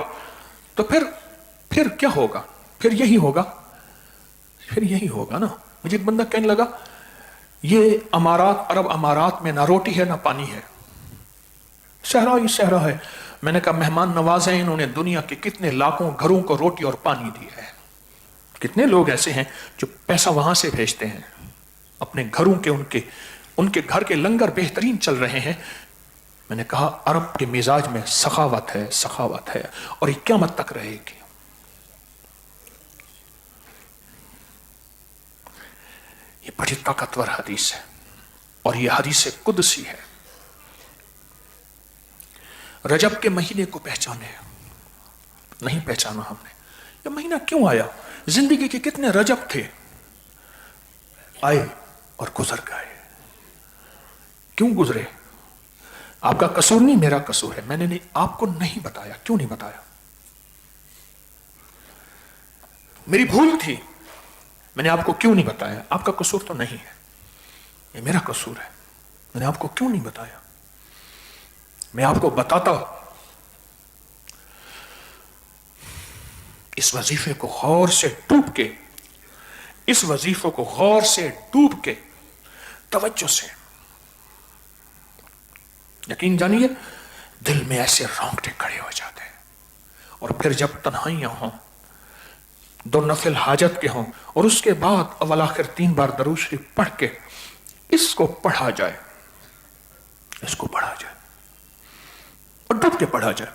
तो फिर क्या होगा? फिर यही होगा, फिर यही होगा ना। मुझे एक बंदा कहने लगा, ये अमारात, अरब अमारात में ना रोटी है ना पानी है, सहरा ही सहरा है। मैंने कहा मेहमान नवाज हैं, इन्होंने दुनिया के कितने लाखों घरों को रोटी और पानी दिया है। कितने लोग ऐसे हैं जो पैसा वहां से भेजते हैं, अपने घरों के उनके घर के लंगर बेहतरीन चल रहे हैं। मैंने कहा अरब के मिजाज में सखावत है, सखावत है, और ये क़यामत तक रहेगी। ये बड़ी ताकतवर हदीस है और ये हदीस कुदसी है। रजब के महीने को पहचाने, नहीं पहचाना हमने। ये महीना क्यों आया? जिंदगी के कितने रजब थे, आए और गुजर गए। क्यों गुजरे? आपका कसूर नहीं, मेरा कसूर है। मैंने नहीं, आपको नहीं बताया। क्यों नहीं बताया? मेरी भूल थी, मैंने आपको क्यों नहीं बताया? आपका कसूर तो नहीं है, ये मेरा कसूर है। मैंने आपको क्यों नहीं बताया? मैं आपको बताता। इस वजीफे को गौर से डूब के, इस वजीफे को गौर से डूब के, तवज्जो से, यकीन जानिए दिल में ऐसे रोंगटे खड़े हो जाते हैं। और फिर जब तन्हाइयां हों, दो नफिल हाजत के हों, और उसके बाद अव्वल आखिर 3 बार दरूद शरीफ पढ़ के इसको पढ़ा जाए, इसको पढ़ा जाए और डूब के पढ़ा जाए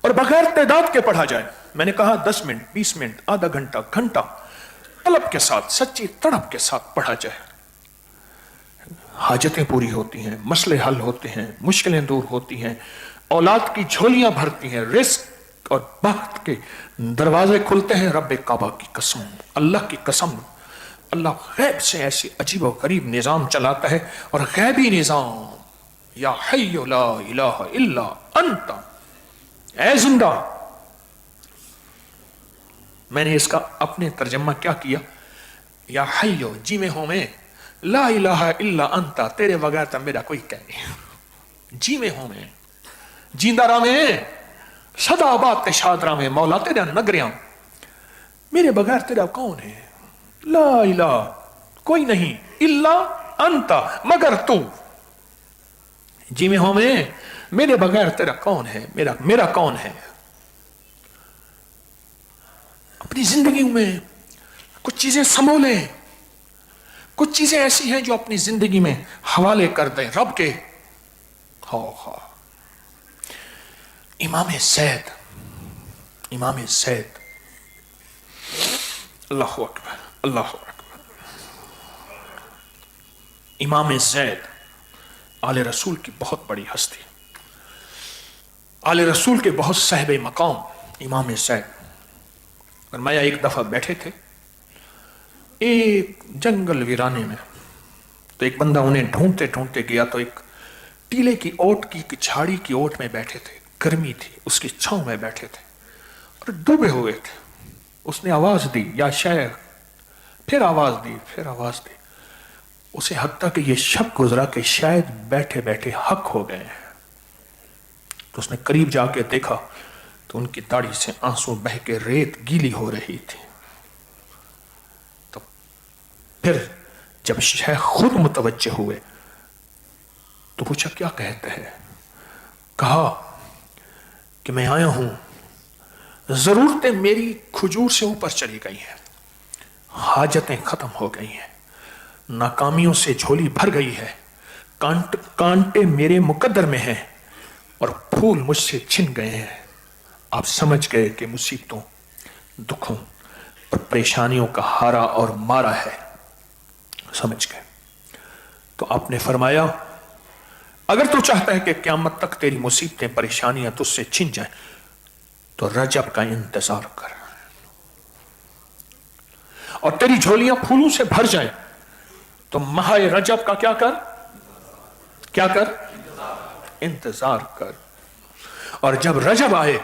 और बगैर तादाद के पढ़ा जाए। मैंने कहा 10 मिनट, 20 मिनट, आधा घंटा, घंटा तलब के साथ, सच्ची तड़प के साथ पढ़ा जाए। हाजतें पूरी होती हैं, मसले हल होते हैं, मुश्किलें दूर होती हैं, औलाद की झोलियां भरती हैं, रिस्क और बख्त के दरवाजे खुलते हैं। रब्बे काबा की कसम, अल्लाह की कसम, अल्लाह गैब से ऐसी अजीब व गरीब निजाम चलाता है। और गैबी निजाम, या हय्यु ला इलाहा इल्ला अंता, ऐ जिंदा। मैंने इसका अपने तर्जमा क्या किया? या हय्यु, जी में हूं मैं, ला इलाहा इल्ला अंता, तेरे बगैर तो मेरा कोई कह नहीं। जी में हूं मैं, जिंदा रहा मैं, सदा आबाद शादरा में, मौला तेरा नगरियां, मेरे बगैर तेरा कौन है? ला इलाहा, कोई नहीं, इल्ला अंता, मगर तू। जी में हूं मैं, मेरे बगैर तेरा कौन है? मेरा कौन है? अपनी जिंदगी में कुछ चीजें समोले, कुछ चीजें ऐसी हैं जो अपनी जिंदगी में हवाले कर दें रब के। इमाम ज़ैद, इमाम ज़ैद, अल्लाहु अकबर, अल्लाहु अकबर। इमाम ज़ैद आले रसूल की बहुत बड़ी हस्ती, आले रसूल के बहुत साहिब मकाम इमाम ज़ैद। फरमाया एक दफा बैठे थे एक जंगल वीराने में, तो एक बंदा उन्हें ढूंढते ढूंढते गया तो एक टीले की ओट की झाड़ी की ओट में बैठे थे, गर्मी थी, उसकी छांव में बैठे थे और डूबे हुए थे। उसने आवाज दी, या शेख, फिर आवाज दी, फिर आवाज दी। उसे हत्ता कि ये शक गुजरा कि शायद बैठे बैठे हक हो गए हैं। तो उसने करीब जाके देखा तो उनकी दाढ़ी से आंसू बह के रेत गीली हो रही थी। तो फिर जब शेख खुद मुतवज्जे हुए तो पूछा क्या कहते हैं? कहा कि मैं आया हूं, जरूरतें मेरी खजूर से ऊपर चली गई हैं, हाजतें खत्म हो गई हैं, नाकामियों से झोली भर गई है, कांटे मेरे मुकद्दर में हैं और फूल मुझसे छिन गए हैं। आप समझ गए कि मुसीबतों, दुखों और परेशानियों का हारा और मारा है, समझ गए। तो आपने फरमाया अगर तू चाहता है कि क़यामत तक तेरी मुसीबतें परेशानियां तुझसे छिन जाएं तो रजब का इंतजार कर, और तेरी झोलियां फूलों से भर जाएं तो माह रजब का क्या कर, क्या कर, इंतजार कर। और जब रजब आए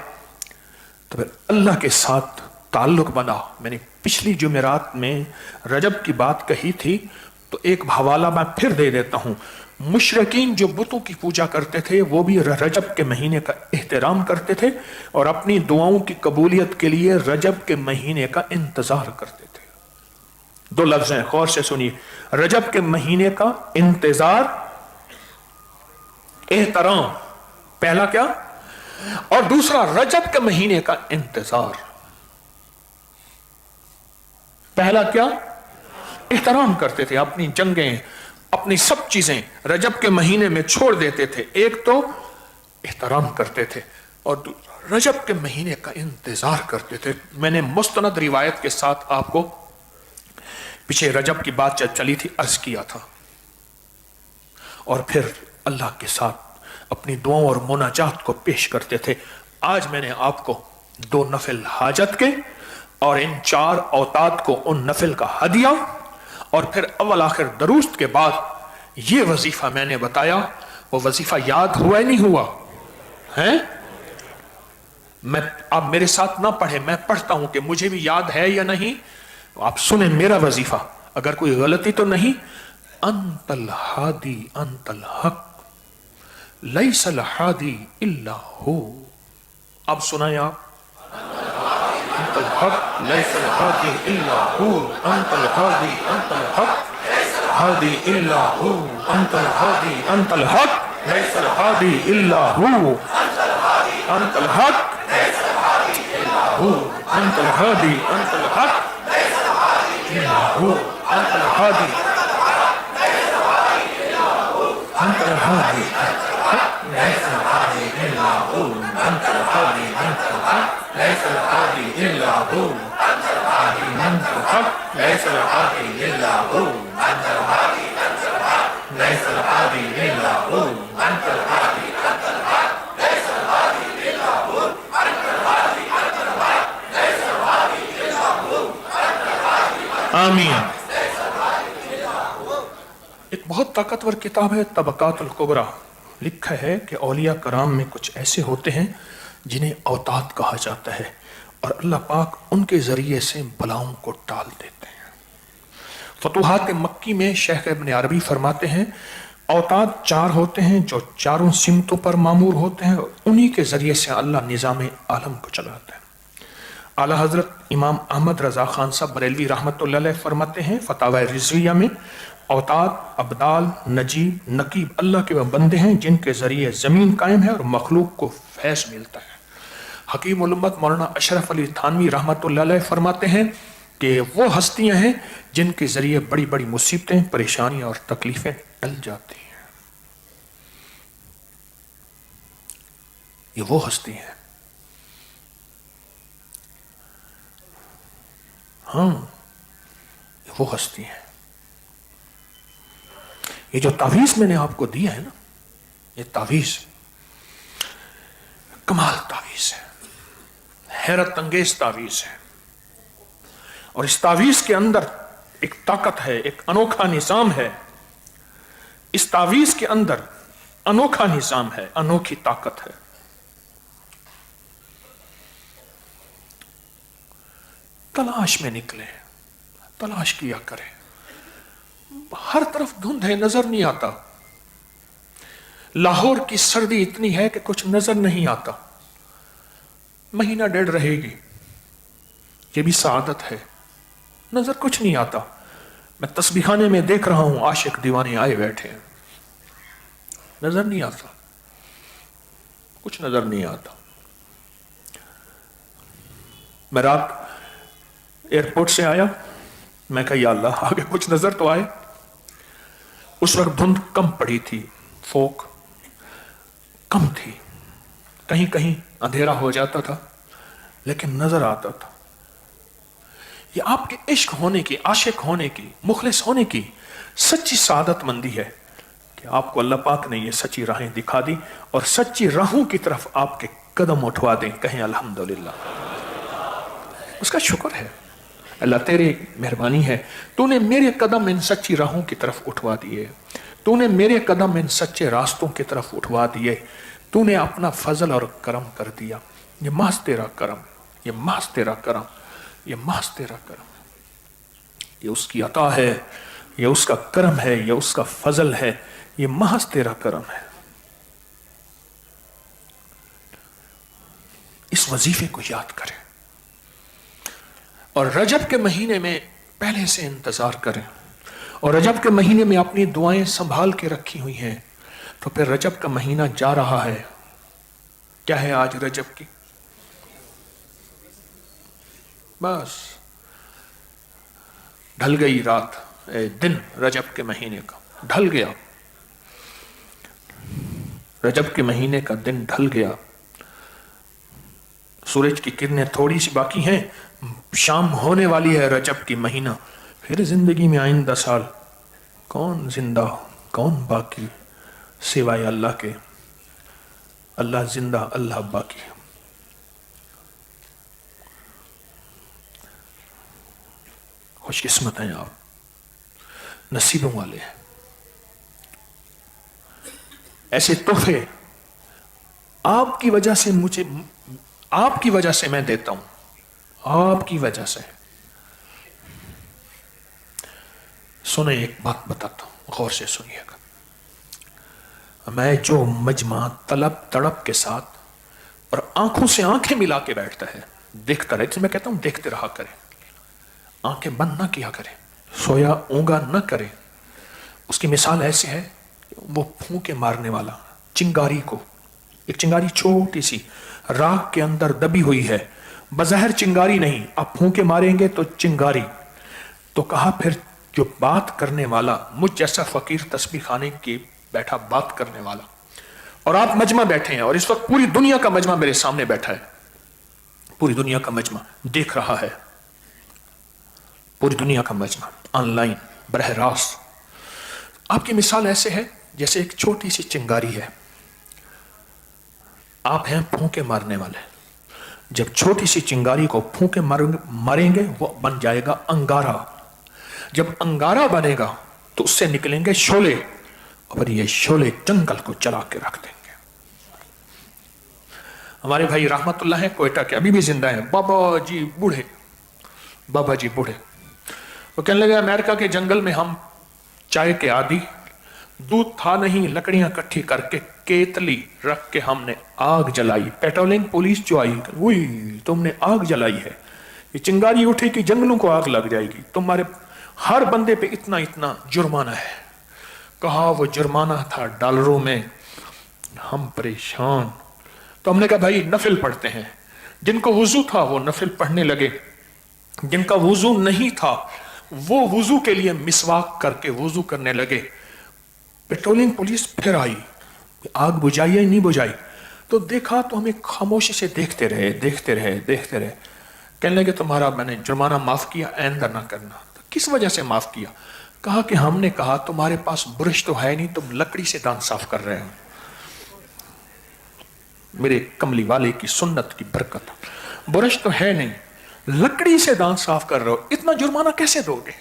तो फिर अल्लाह के साथ ताल्लुक बना। मैंने पिछली जुमेरात में रजब की बात कही थी, तो एक हवाला मैं फिर दे देता हूं। मुशरिकीन जो बुतों की पूजा करते थे वो भी रजब के महीने का एहतराम करते थे और अपनी दुआओं की कबूलियत के लिए रजब के महीने का इंतजार करते थे। दो लफ्ज हैं, गौर से सुनिए। रजब के महीने का इंतजार, एहतराम, पहला क्या, और दूसरा रजब के महीने का इंतजार। पहला क्या, एहतराम करते थे, अपनी जंगें, अपनी सब चीजें रजब के महीने में छोड़ देते थे। एक तो एहतराम करते थे और दूसरा रजब के महीने का इंतजार करते थे। मैंने मुस्तनद रिवायत के साथ आपको पीछे रजब की बात जब चली थी अर्ज किया था, और फिर अल्लाह के साथ अपनी दुआओं और मुनाजात को पेश करते थे। आज मैंने आपको 2 नफिल हाजत के और इन 4 औताद को उन नफिल का हदिया और फिर अव्वल आखिर दरूस्त के बाद ये वजीफा मैंने बताया। वो वजीफा याद हुआ ही नहीं हुआ है? मैं, आप मेरे साथ ना पढ़े, मैं पढ़ता हूं कि मुझे भी याद है या नहीं। आप सुने मेरा वजीफा, अगर कोई गलती तो नहीं। अंतल हादी अंतल हक लैसल हादी इल्ला हु। अब सुनाए आप। अंतल हक लैसल हादी इल्ला हु, अंतल हादी अंतल हक हादी इल्ला हु, अंतल हादी अंतल हक लैसल हादी इल्ला हु, अंतल हक हु, अंतल हादी अंतल हक हु, अंतल हादी अंतल हादी लैसल हादी इल्ला हु, अंतल हादी अंतल हक लैसल हादी इल्ला हु, अंतल हादी अंतल हक लैसल हादी इल्ला हु, अंतल हादी अंतल हक लैसल हादी इल्ला हु, अंतल हादी अंतल हक लैसल हादी इल्ला हु, अंतल हादी अंतल हक लैसल हादी इल्ला हु, अंतल हादी। आमीन। एक बहुत ताकतवर किताब है तबकातुल कुबरा। लिखा है कि औलिया कराम में कुछ ऐसे होते हैं जिन्हें औताद कहा जाता है और अल्लाह पाक उनके जरिए से बलाओं को टाल देते हैं। फतुहात मक्की में शेख इब्न अरबी फरमाते हैं औताद 4 होते हैं जो चारों सिमतों पर मामूर होते हैं और उन्हीं के जरिए से अल्लाह निज़ाम आलम को चलाता है। आला हजरत इमाम अहमद रजा खान साहब बरेलवी रहमतुल्लाह अलैह फरमाते हैं फतावा रिजविया में, औताद, अब्दाल, नजीब, नकीब अल्लाह के वह बंदे हैं जिनके जरिए जमीन कायम है और मखलूक को फैज मिलता है। हकीम उल उम्मत मौलाना अशरफ अली थानवी रहमतुल्लाह अलैह फरमाते हैं कि वो हस्तियां हैं जिनके जरिए बड़ी बड़ी मुसीबतें, परेशानियां और तकलीफें टल जाती हैं। ये वो हस्ती हैं, हाँ ये वो हस्ती हैं। ये जो तावीज मैंने आपको दिया है ना, ये तावीज कमाल तावीज है, हैरत अंगेज तावीज है। और इस तावीज के अंदर एक ताकत है, एक अनोखा निजाम है। इस तावीज के अंदर अनोखा निजाम है, अनोखी ताकत है। तलाश में निकले, तलाश किया करें। हर तरफ धुंध है, नजर नहीं आता। लाहौर की सर्दी इतनी है कि कुछ नजर नहीं आता। महीना 1.5 रहेगी, ये भी सादत है, नजर कुछ नहीं आता। मैं तस्बीहाने में देख रहा हूं आशिक दीवाने आए बैठे हैं, नजर नहीं आता, कुछ नजर नहीं आता। मैं रात एयरपोर्ट से आया, मैं कहा या अल्लाह आगे कुछ नजर तो आए। उस वक्त धुंध कम पड़ी थी, फोक कम थी, कहीं कहीं अंधेरा हो जाता था लेकिन नजर आता था। ये आपके इश्क होने की, आशिक होने की, मुखलिस होने की सच्ची सादतमंदी है कि आपको अल्लाह पाक ने ये सच्ची राहें दिखा दी और सच्ची राहों की तरफ आपके कदम उठवा दें। कहें अल्हम्दुलिल्लाह, उसका शुक्र है। अल्लाह तेरी मेहरबानी है, तूने मेरे कदम इन सच्ची राहों की तरफ उठवा दिए, तूने मेरे कदम इन सच्चे रास्तों की तरफ उठवा दिए, तूने अपना फजल और करम कर दिया। ये महज तेरा करम, ये महज तेरा करम, ये महज तेरा करम, ये उसकी अता है یہ اس کا کرم ہے، یہ اس کا فضل ہے، یہ محض تیرا کرم ہے. اس وظیفے کو یاد کریں اور رجب کے مہینے میں پہلے سے انتظار کریں، اور رجب کے مہینے میں اپنی دعائیں سنبھال کے رکھی ہوئی ہیں. تو پھر رجب کا مہینہ جا رہا ہے. کیا ہے آج رجب کی؟ بس ڈھل گئی رات، دن رجب کے مہینے کا ڈھل گیا. رجب کے مہینے کا دن ڈھل گیا. سورج کی کرنیں تھوڑی سی باقی ہیں، شام ہونے والی ہے. رجب کی مہینہ پھر زندگی میں آئندہ سال کون زندہ کون باقی سوائے اللہ کے؟ اللہ زندہ، اللہ باقی. خوش قسمت ہیں آپ، نصیبوں والے ہیں. ایسے تحفے آپ کی وجہ سے مجھے، آپ کی وجہ سے میں دیتا ہوں، آپ کی وجہ سے. سنیں ایک بات بتاتا ہوں، غور سے سنیے گا. میں جو مجمع طلب تڑپ کے ساتھ اور آنکھوں سے آنکھیں ملا کے بیٹھتا ہے، دیکھتا رہے. میں کہتا ہوں دیکھتے رہا کرے، آنکھیں بند نہ کیا کرے، سویا اونگا نہ کرے. اس کی مثال ایسے ہے، وہ پھونکے مارنے والا چنگاری کو، ایک چنگاری چھوٹی سی راکھ کے اندر دبی ہوئی ہے، بظاہر چنگاری نہیں، آپ پھونکے ماریں گے تو چنگاری. تو کہا پھر جو بات کرنے والا، مجھ جیسا فقیر تسبیح خانے کی بیٹھا بات کرنے والا، اور آپ مجمع بیٹھے ہیں، اور اس وقت پوری دنیا کا مجمع میرے سامنے بیٹھا ہے، پوری دنیا کا مجمع دیکھ رہا ہے، پوری دنیا کا مجمع آن لائن براہ راست. آپ کی مثال ایسے ہے جیسے ایک چھوٹی سی چنگاری ہے، آپ ہیں پھونکے مارنے والے. جب چھوٹی سی چنگاری کو پھونکے ماریں گے وہ بن جائے گا انگارہ. جب انگارہ بنے گا تو اس سے نکلیں گے شعلے، اور یہ شعلے جنگل کو جلا کے رکھ دیں گے. ہمارے بھائی رحمت اللہ ہیں کوئٹہ کے، ابھی بھی زندہ ہیں، بابا جی بوڑھے، بابا جی بوڑھے. وہ کہنے لگے امریکہ کے جنگل میں ہم چائے کے عادی، دودھ تھا نہیں، لکڑیاں کٹھی کر کے کیتلی رکھ کے ہم نے آگ جلائی. پیٹرولنگ پولیس جو آئی، وہی تم نے آگ جلائی ہے، یہ چنگاری اٹھے کہ جنگلوں کو آگ لگ جائے گی، تمہارے ہر بندے پہ اتنا اتنا جرمانہ ہے. کہا وہ جرمانہ تھا ڈالروں میں. ہم پریشان. تو ہم نے کہا بھائی نفل پڑھتے ہیں. جن کو وضو تھا وہ نفل پڑھنے لگے، جن کا وضو نہیں تھا وہ وضو کے لیے مسواک کر کے وضو کرنے لگے. پیٹرولنگ پولیس پھر آئی، آگ بجھائی یا نہیں بجھائی؟ تو دیکھا تو ہمیں خاموشی سے دیکھتے رہے. کہنے لگے تمہارا میں نے جرمانہ معاف کیا، آئندہ نہ کرنا. کس وجہ سے معاف کیا؟ کہا کہ ہم نے کہا تمہارے پاس برش تو ہے نہیں، تم لکڑی سے دانت صاف کر رہے ہو. میرے کملی والے کی سنت کی برکت، برش تو ہے نہیں، لکڑی سے دانت صاف کر رہے ہو، اتنا جرمانہ کیسے دو گے؟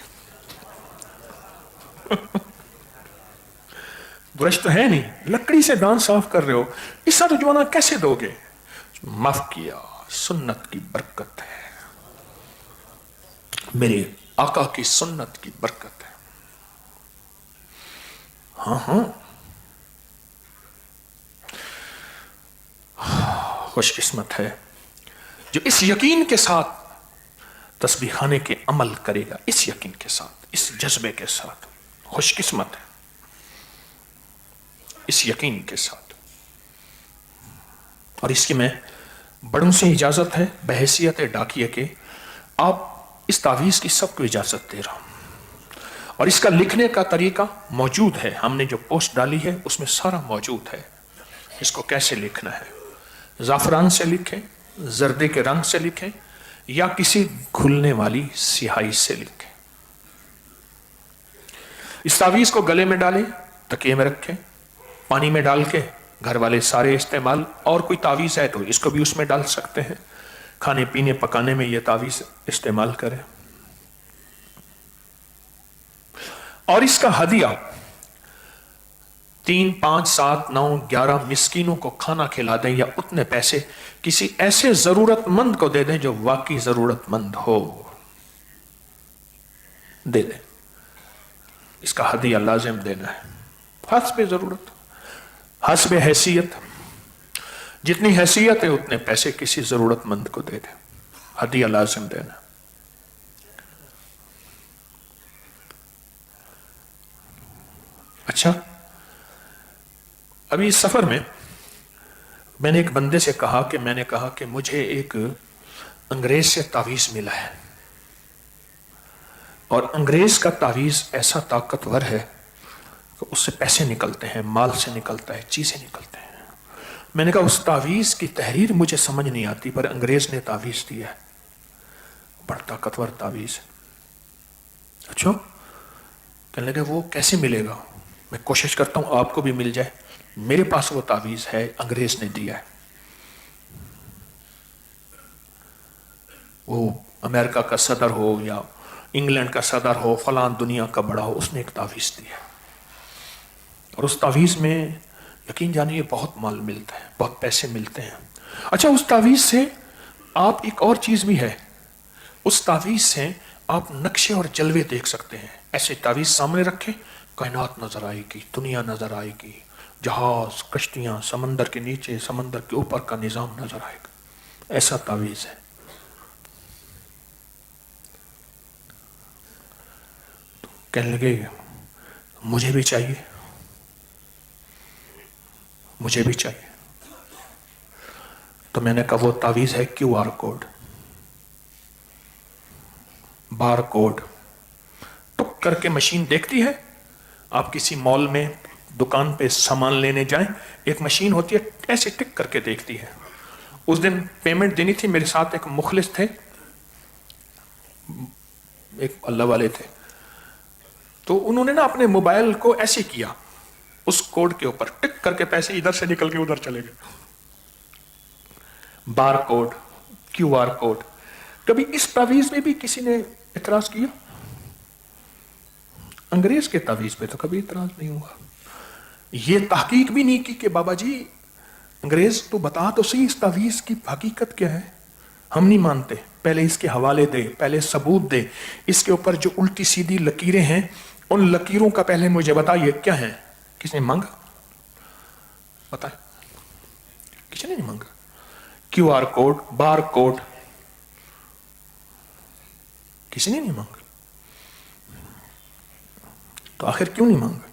برش تو ہے نہیں، لکڑی سے دانت صاف کر رہے ہو، اس طرح جرمانہ کیسے دو گے؟ معاف کیا. سنت کی برکت ہے، میرے آقا کی سنت کی برکت ہے. ہاں خوش قسمت ہے جو اس یقین کے ساتھ تسبیح خانے کے عمل کرے گا، اس یقین کے ساتھ، اس جذبے کے ساتھ. خوش قسمت ہے اس یقین کے ساتھ. اور اس کی میں بڑوں سے اجازت ہے بحیثیت ڈاکیے کے، آپ اس تعویذ کی سب کو اجازت دے رہا ہوں. اور اس کا لکھنے کا طریقہ موجود ہے، ہم نے جو پوسٹ ڈالی ہے اس میں سارا موجود ہے. اس کو کیسے لکھنا ہے، زعفران سے لکھیں، زردے کے رنگ سے لکھیں، یا کسی گھلنے والی سیاہی سے لکھیں. اس تعویذ کو گلے میں ڈالیں، تکیے میں رکھیں، پانی میں ڈال کے گھر والے سارے استعمال. اور کوئی تعویذ ہے تو اس کو بھی اس میں ڈال سکتے ہیں، کھانے پینے پکانے میں یہ تعویذ استعمال کریں. اور اس کا ہدیہ 3 5 7 9 11 مسکینوں کو کھانا کھلا دیں، یا اتنے پیسے کسی ایسے ضرورت مند کو دے دیں جو واقعی ضرورت مند ہو، دے دیں. इसका हदिया लाजिम देना है, हस्ब जरूरत, हस्ब हैसियत। जितनी हैसियत है उतने पैसे किसी जरूरतमंद को दे दे, हदिया लाजिम देना। अच्छा, अभी इस सफर में मैंने एक बंदे से कहा कि मुझे एक अंग्रेज से तावीज मिला है, और अंग्रेज का तावीज ऐसा ताकतवर है कि उससे पैसे निकलते हैं, माल से निकलता है, चीजें निकलते हैं। मैंने कहा उस तावीज की तहरीर मुझे समझ नहीं आती, पर अंग्रेज ने तावीज दिया है, बड़ा ताकतवर तावीज है। अच्छा, कहने लगे वो कैसे मिलेगा? मैं कोशिश करता हूं आपको भी मिल जाए। मेरे पास वो तावीज है, अंग्रेज ने दिया है। वो अमेरिका का सदर हो या इंग्लैंड का सदर हो, फलां दुनिया का बड़ा हो, उसने एक तावीज दिया, और उस तावीज में यकीन जानिए बहुत माल मिलता है, बहुत पैसे मिलते हैं। अच्छा, उस तावीज से आप एक और चीज भी है, उस तावीज से आप नक्शे और जलवे देख सकते हैं। ऐसे तावीज सामने रखे, कायनात नजर आएगी, दुनिया नजर आएगी, जहाज, कश्तियां, समंदर के नीचे, समंदर के ऊपर का निजाम नजर आएगा। ऐसा तावीज है। तो कहने लगे मुझे भी चाहिए, मुझे भी चाहिए। तो मैंने कहा वो तावीज है QR कोड, बार कोड। टुक करके मशीन देखती है। आप किसी मॉल में दुकान पे सामान लेने जाएं, एक मशीन होती है, ऐसे टिक करके देखती है। उस दिन पेमेंट देनी थी, मेरे साथ एक मुखलिस थे, एक अल्लाह वाले थे, तो उन्होंने ना अपने मोबाइल को ऐसे किया, उस कोड के ऊपर टिक करके पैसे इधर से निकल के उधर चले गए। Bar code, QR code. कभी इस तावीज में भी किसी ने इतराज किया? अंग्रेज के तावीज पे तो कभी इतराज नहीं हुआ। ये तहकीक भी नहीं की कि बाबा जी अंग्रेज तो बता तो सही इस तावीज की हकीकत क्या है। हम नहीं मानते, पहले इसके हवाले दे, पहले सबूत दे, इसके ऊपर जो उल्टी सीधी लकीरें हैं उन लकीरों का पहले मुझे बताइए क्या है। किसने मांगा? पता है, किसी ने नहीं मांगा। QR कोड, बार कोड, किसी ने नहीं मांगा। तो आखिर क्यों नहीं मांगा?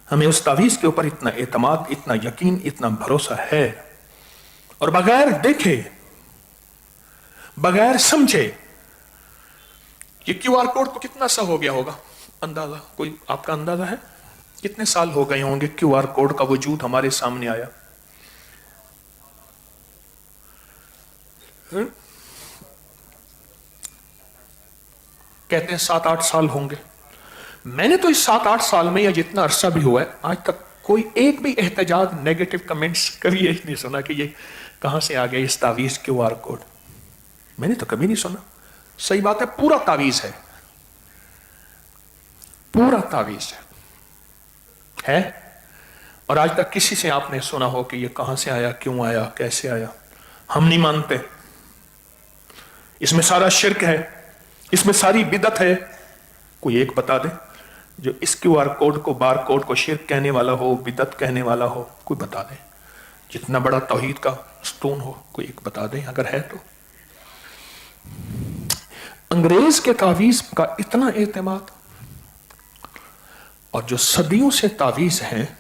हमें उस तावीज के ऊपर इतना एतमाद, इतना यकीन, इतना भरोसा है, और बगैर देखे, बगैर समझे, ये QR कोड तो कितना सा हो गया होगा अंदाजा? कोई आपका अंदाजा है कितने साल हो गए होंगे QR कोड का वजूद हमारे सामने आया? कहते हैं 7-8 साल होंगे। मैंने तो इस 7-8 साल में, या जितना अरसा भी हुआ है, आज तक कोई एक भी एहतजाज, नेगेटिव कमेंट्स कभी यही नहीं सुना कि ये कहां से आ गया इस तावीज QR कोड। मैंने तो कभी नहीं सुना। सही बात है, पूरा तावीज है, पूरा तावीज है, और आज तक किसी से आपने सुना हो कि ये कहां से आया, क्यों आया, कैसे आया? हम नहीं मानते। इसमें सारा शिर्क है, इसमें सारी बिदत है। कोई एक बता दे जो इस QR कोड को, बार कोड को शिर्क कहने वाला हो, बिदत कहने वाला हो, कोई बता दे। जितना बड़ा तौहीद का स्टोन हो, कोई एक बता दे अगर है तो। अंग्रेज के तावीज का इतना एतमाद, और जो सदियों से तावीज हैं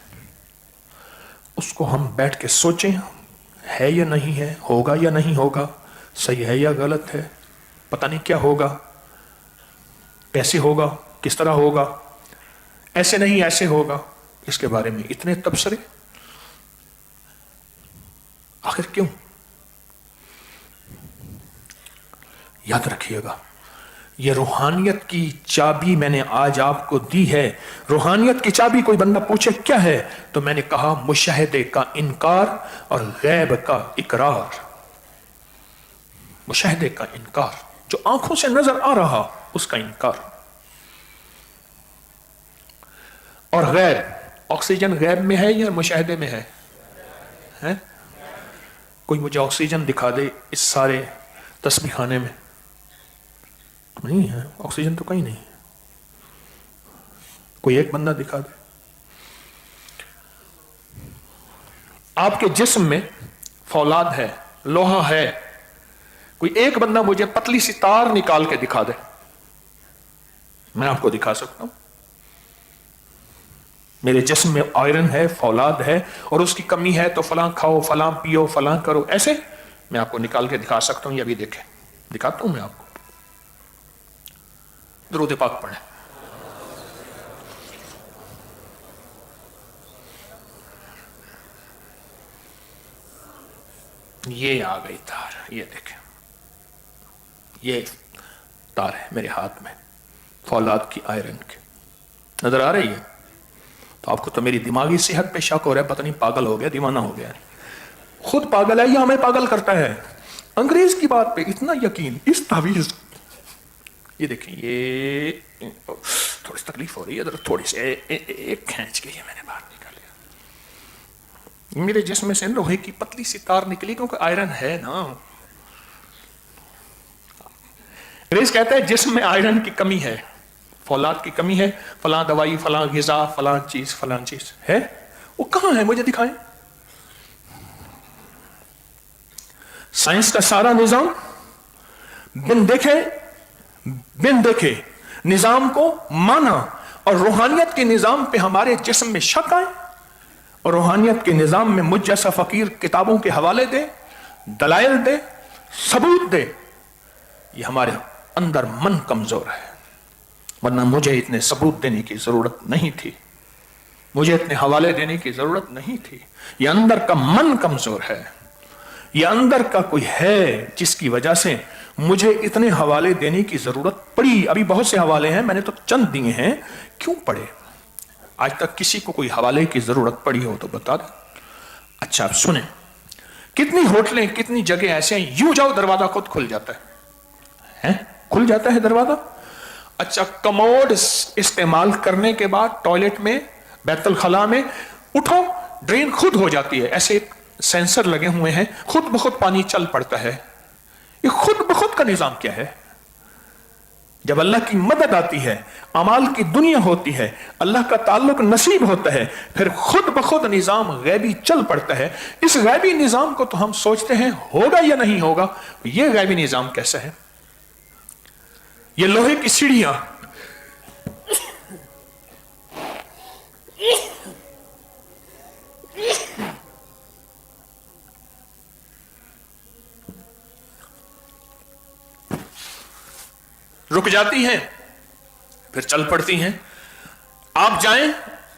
उसको हम बैठ के सोचें है या नहीं है, होगा या नहीं होगा, सही है या गलत है, पता नहीं क्या होगा, कैसे होगा, किस तरह होगा, ऐसे नहीं ऐसे होगा, इसके बारे में इतने तबसरे आखिर क्यों? याद रखिएगा, ये रूहानियत की चाबी मैंने आज आपको दी है। रूहानियत की चाबी कोई बंदा पूछे क्या है, तो मैंने कहा मुशाहिदे का इनकार और गैब का इकरार। मुशाहिदे का इनकार, जो आंखों से नजर आ रहा उसका इनकार, और गैब, ऑक्सीजन गैब में है या मुशाहिदे में है? कोई मुझे ऑक्सीजन दिखा दे इस सारे तस्बीह खाने में? नहीं है ऑक्सीजन, तो कहीं नहीं। کوئی ایک بندہ دکھا دے. آپ کے جسم میں فولاد ہے, لوہا ہے, کوئی ایک بندہ مجھے پتلی سی تار نکال کے دکھا دے, میں آپ کو دکھا سکتا ہوں. میرے جسم میں آئرن ہے, فولاد ہے, اور اس کی کمی ہے تو فلاں کھاؤ, فلاں پیو, فلاں کرو, ایسے میں آپ کو نکال کے دکھا سکتا ہوں. یہ بھی دیکھیں, دکھاتا ہوں میں آپ کو. درود پاک پڑھیں. یہ آ گئی تار, یہ دیکھیں, یہ تار ہے میرے ہاتھ میں, فولاد کی, آئرن کی, نظر آ رہی ہے. تو آپ کو تو میری دماغی صحت پہ شک ہو رہا ہے, پتہ نہیں پاگل ہو گیا, دیوانہ ہو گیا. خود پاگل ہے یا ہمیں پاگل کرتا ہے؟ انگریز کی بات پہ اتنا یقین, اس تعویذ. یہ دیکھیں, یہ تھوڑی سی تکلیف ہو رہی ہے, ادھر تھوڑی سی ایک کھینچ کے یہ میں نے باہر نکال لیا. میرے جسم میں سے لوہے کی پتلی سی تار نکلی, کیونکہ آئرن ہے نا. انگریز کہتا ہے جسم میں آئرن کی کمی ہے, فولاد کی کمی ہے, فلاں دوائی, فلاں غذا, فلاں چیز, فلاں چیز ہے. وہ کہاں ہے, مجھے دکھائیں. سائنس کا سارا نظام بن دیکھے نظام کو مانا, اور روحانیت کے نظام پہ ہمارے جسم میں شک آئے, اور روحانیت کے نظام میں مجھ جیسا فقیر کتابوں کے حوالے دے, دلائل دے, ثبوت دے. یہ ہمارے اندر من کمزور ہے, ورنہ مجھے اتنے ثبوت دینے کی ضرورت نہیں تھی, مجھے اتنے حوالے دینے کی ضرورت نہیں تھی. یہ اندر کا من کمزور ہے, یہ اندر کا کوئی ہے جس کی وجہ سے مجھے اتنے حوالے دینے کی ضرورت پڑی. ابھی بہت سے حوالے ہیں, میں نے تو چند دیے ہیں. کیوں پڑے؟ آج تک کسی کو کوئی حوالے کی ضرورت پڑی ہو تو بتا دیں. اچھا اب سنیں, کتنی ہوٹلیں, کتنی جگہ ایسے ہیں, یوں جاؤ دروازہ خود کھل جاتا ہے, کھل جاتا ہے دروازہ. اچھا, کموڈ استعمال کرنے کے بعد ٹوائلٹ میں, بیت الخلاء میں اٹھو, ڈرین خود ہو جاتی ہے. ایسے سینسر لگے ہوئے ہیں, خود بخود پانی چل پڑتا ہے. یہ خود بخود کا نظام کیا ہے؟ جب اللہ کی مدد آتی ہے, اعمال کی دنیا ہوتی ہے, اللہ کا تعلق نصیب ہوتا ہے, پھر خود بخود نظام غیبی چل پڑتا ہے. اس غیبی نظام کو تو ہم سوچتے ہیں ہوگا یا نہیں ہوگا. یہ غیبی نظام کیسا ہے؟ یہ لوہے کی سیڑھیاں, رک جاتی ہیں, پھر چل پڑتی ہیں. آپ جائیں,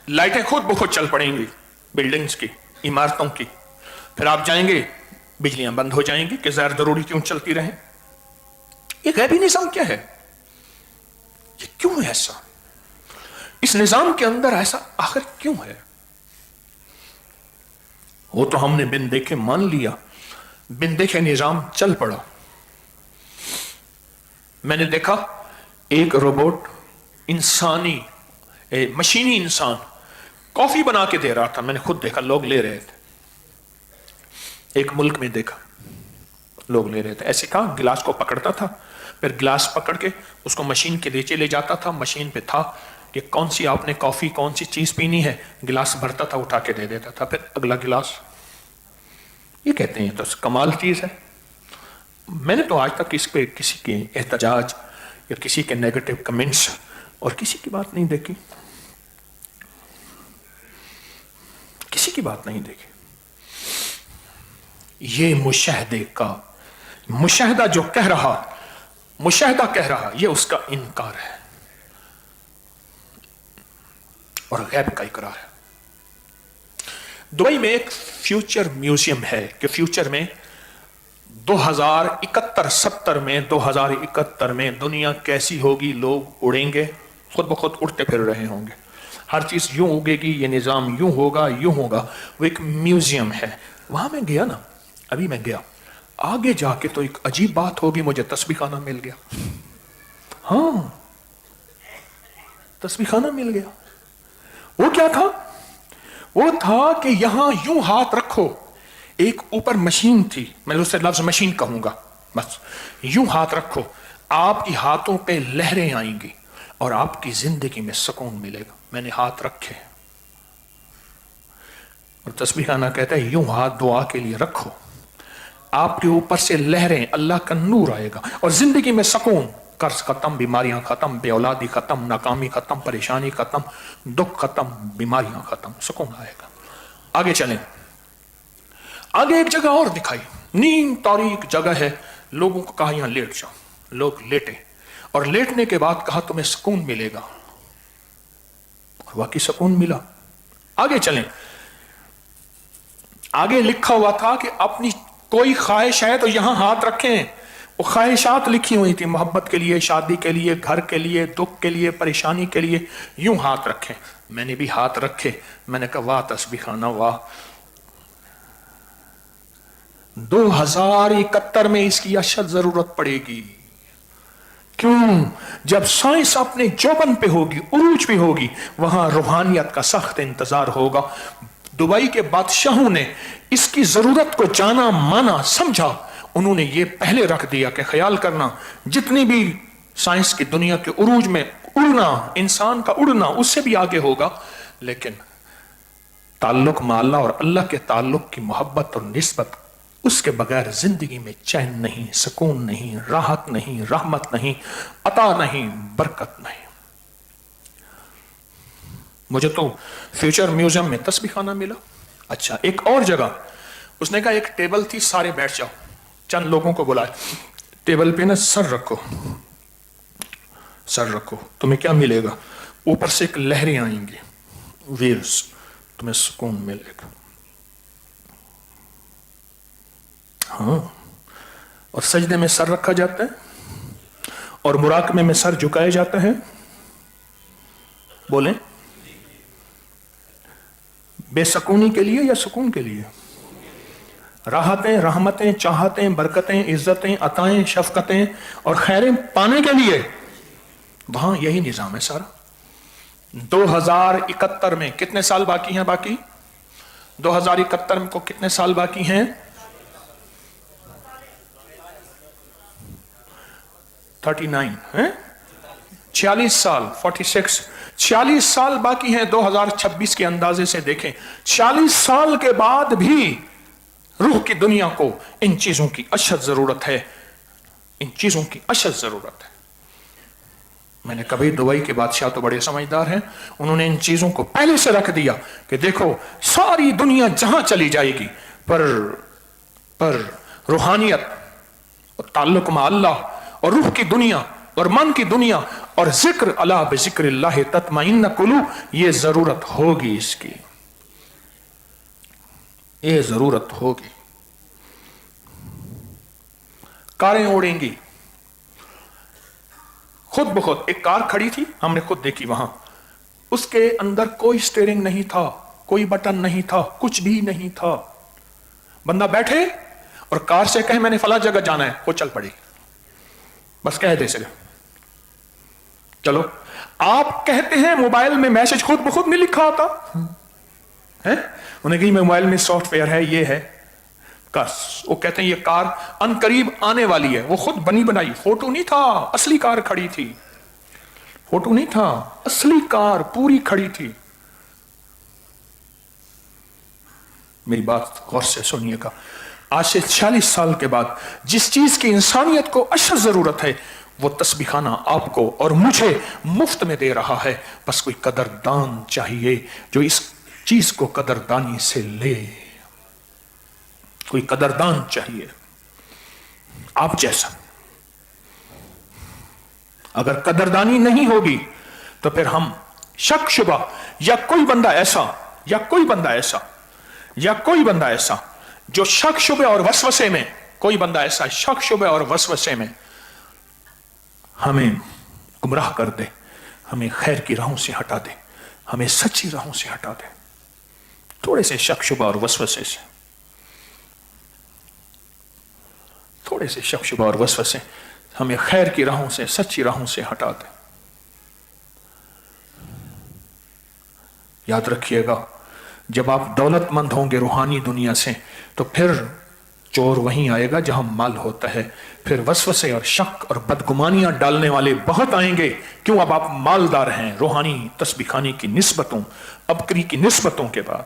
لائٹیں خود بخود چل پڑیں گی, بلڈنگز کی, عمارتوں کی. پھر آپ جائیں گے, بجلیاں بند ہو جائیں گی کہ غیر ضروری کیوں چلتی رہیں. یہ غیبی نظام کیا ہے؟ یہ کیوں ہے ایسا؟ اس نظام کے اندر ایسا آخر کیوں ہے؟ وہ تو ہم نے بن دیکھے مان لیا, بن دیکھے نظام چل پڑا. میں نے دیکھا ایک روبوٹ, انسانی, مشینی انسان کافی بنا کے دے رہا تھا. میں نے خود دیکھا, لوگ لے رہے تھے. ایک ملک میں دیکھا لوگ لے رہے تھے. ایسے کہا, گلاس کو پکڑتا تھا, پھر گلاس پکڑ کے اس کو مشین کے نیچے لے جاتا تھا. مشین پہ تھا کہ کون سی آپ نے کافی, کون سی چیز پینی ہے. گلاس بھرتا تھا, اٹھا کے دے دیتا تھا, پھر اگلا گلاس. یہ کہتے ہیں تو کمال چیز ہے. میں نے تو آج تک اس پہ کسی کے احتجاج یا کسی کے نیگیٹو کمنٹس اور کسی کی بات نہیں دیکھی, کسی کی بات نہیں دیکھی. یہ مشاہدے کا, مشاہدہ جو کہہ رہا, مشاہدہ کہہ رہا, یہ اس کا انکار ہے اور غیب کا اقرار ہے. دبئی میں ایک فیوچر میوزیم ہے کہ فیوچر میں 2071-70 میں 2071 میں دنیا کیسی ہوگی. لوگ اڑیں گے, خود بخود اڑتے پھر رہے ہوں گے, ہر چیز یوں اگے گی, یہ نظام یوں ہوگا, یوں ہوگا. وہ ایک میوزیم ہے, وہاں میں گیا نا, ابھی میں گیا, آگے جا کے تو ایک عجیب بات ہوگی. مجھے تسبیح خانہ مل گیا. ہاں, تسبیح خانہ مل گیا. وہ کیا تھا؟ وہ تھا کہ یہاں یوں ہاتھ رکھو, ایک اوپر مشین تھی, میں اسے لفظ مشین کہوں گا, بس یوں ہاتھ رکھو, آپ کی ہاتھوں پہ لہریں آئیں گی, اور آپ کی زندگی میں سکون ملے گا. میں نے ہاتھ رکھے اور تسبیح خانہ کہتا ہے یوں ہاتھ دعا کے لیے رکھو, آپ کے اوپر سے لہریں, اللہ کا نور آئے گا اور زندگی میں سکون. قرض ختم, بیماریاں ختم, بے اولادی ختم, ناکامی ختم, پریشانی ختم, دکھ ختم, بیماریاں ختم, سکون آئے گا. آگے چلیں, آگے ایک جگہ اور دکھائی, نیم تاریک جگہ ہے, لوگوں کو کہا یہاں لیٹ جاؤ. لوگ لیٹے اور لیٹنے کے بعد کہا تمہیں سکون ملے گا, اور واقعی سکون ملا. آگے چلیں, آگے لکھا ہوا تھا کہ اپنی کوئی خواہش ہے تو یہاں ہاتھ رکھیں. وہ خواہشات لکھی ہوئی تھی, محبت کے لیے, شادی کے لیے, گھر کے لیے, دکھ کے لیے, پریشانی کے لیے, یوں ہاتھ رکھیں. میں نے بھی ہاتھ رکھے, میں نے کہا واہ تسبیح خانہ واہ, 2071 میں اس کی اشد ضرورت پڑے گی. کیوں؟ جب سائنس اپنے جوبن پہ ہوگی, عروج پہ ہوگی, وہاں روحانیت کا سخت انتظار ہوگا. دبئی کے بادشاہوں نے اس کی ضرورت کو جانا, مانا, سمجھا. انہوں نے یہ پہلے رکھ دیا کہ خیال کرنا جتنی بھی سائنس کی دنیا کے عروج میں اڑنا, انسان کا اڑنا اس سے بھی آگے ہوگا, لیکن تعلق مع اللہ اور اللہ کے تعلق کی محبت اور نسبت, اس کے بغیر زندگی میں چین نہیں, سکون نہیں, راحت نہیں, رحمت نہیں, عطا نہیں, برکت نہیں. مجھے تو فیوچر میوزیم میں تسبیح خانہ ملا. اچھا, ایک اور جگہ اس نے کہا ایک ٹیبل تھی, سارے بیٹھ جاؤ. چند لوگوں کو بلائے, ٹیبل پہ نا سر رکھو, سر رکھو, تمہیں کیا ملے گا؟ اوپر سے ایک لہریں آئیں گی, ویوز, تمہیں سکون ملے گا. ہاں, اور سجدے میں سر رکھا جاتا ہے اور مراقبے میں سر جھکایا جاتا ہے. بولیں, بے سکونی کے لیے یا سکون کے لیے؟ راحتیں, رحمتیں, چاہتیں, برکتیں, عزتیں, عطائیں, شفقتیں اور خیریں پانے کے لیے وہاں یہی نظام ہے سارا. 2071 میں کتنے سال باقی ہیں؟ باقی 2071 کو کتنے سال باقی ہیں؟ 39 ہیں, 46 سال, 46, 46 سال باقی ہیں 2026 کے اندازے سے. دیکھیں 46 سال کے بعد بھی روح کی دنیا کو ان چیزوں کی اشد ضرورت ہے, ان چیزوں کی اشد ضرورت ہے. میں نے کبھی دبئی کے بادشاہ تو بڑے سمجھدار ہیں, انہوں نے ان چیزوں کو پہلے سے رکھ دیا کہ دیکھو ساری دنیا جہاں چلی جائے گی پر روحانیت اور تعلق مع اللہ اور روح کی دنیا اور من کی دنیا اور ذکر, الا بذکر اللہ تطمئن قلوب, یہ ضرورت ہوگی, اس کی یہ ضرورت ہوگی. کاریں اڑیں گی خود بخود. ایک کار کھڑی تھی, ہم نے خود دیکھی وہاں, اس کے اندر کوئی سٹیئرنگ نہیں تھا, کوئی بٹن نہیں تھا, کچھ بھی نہیں تھا. بندہ بیٹھے اور کار سے کہے میں نے فلاں جگہ جانا ہے, وہ چل پڑی, بس کہہ دے سکے چلو. آپ کہتے ہیں موبائل میں میسج خود بخود نہیں لکھا آتا ہے, انہیں کہی موبائل میں سافٹ ویئر ہے, یہ ہے کس, وہ کہتے ہیں یہ کار ان قریب آنے والی ہے. وہ خود بنی بنائی, فوٹو نہیں تھا, اصلی کار کھڑی تھی, فوٹو نہیں تھا, اصلی کار پوری کھڑی تھی. میری بات غور سے سنیے گا, آج سے 46 سال کے بعد جس چیز کی انسانیت کو اشد ضرورت ہے وہ تسبیح خانہ آپ کو اور مجھے مفت میں دے رہا ہے. بس کوئی قدردان چاہیے جو اس چیز کو قدردانی سے لے, کوئی قدردان چاہیے آپ جیسا. اگر قدردانی نہیں ہوگی تو پھر ہم شک شبہ, یا کوئی بندہ ایسا جو شک شبہ اور وسوسے میں, کوئی بندہ ایسا شک شبہ اور وسوسے میں ہمیں گمراہ کر دے, ہمیں خیر کی راہوں سے ہٹا دے, ہمیں سچی راہوں سے ہٹا دے, تھوڑے سے شک شبہ اور وسوسے سے, تھوڑے سے شک شبہ اور وسوسے ہمیں خیر کی راہوں سے, سچی راہوں سے ہٹا دے. یاد رکھیے گا, جب آپ دولت مند ہوں گے روحانی دنیا سے, تو پھر چور وہیں آئے گا جہاں مال ہوتا ہے. پھر وسوسے اور شک اور بدگمانیاں ڈالنے والے بہت آئیں گے. کیوں؟ اب آپ مالدار ہیں. روحانی تسبیح خانی کی نسبتوں، ابکری کی نسبتوں کے بعد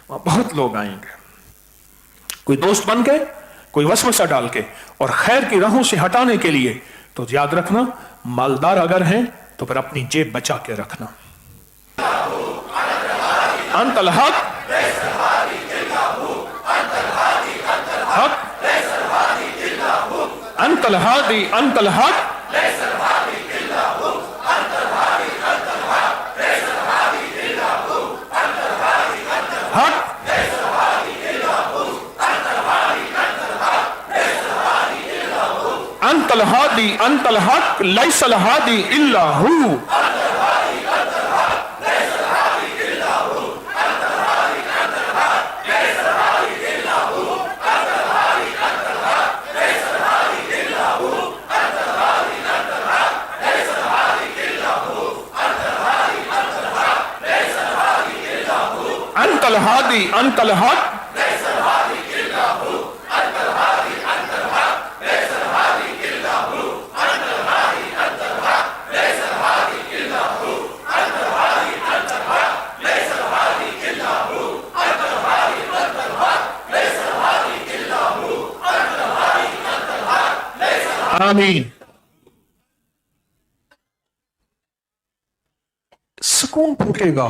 وہاں بہت لوگ آئیں گے، کوئی دوست بن کے، کوئی وسوسہ ڈال کے اور خیر کی راہوں سے ہٹانے کے لیے. تو یاد رکھنا، مالدار اگر ہیں تو پھر اپنی جیب بچا کے رکھنا. انت الحق حق انت الہادی انت الحق حق انت الہادی انت الحق لیس الہادی الا ہو. انت الہادی انت الحق آمین. سکون پھوٹے گا.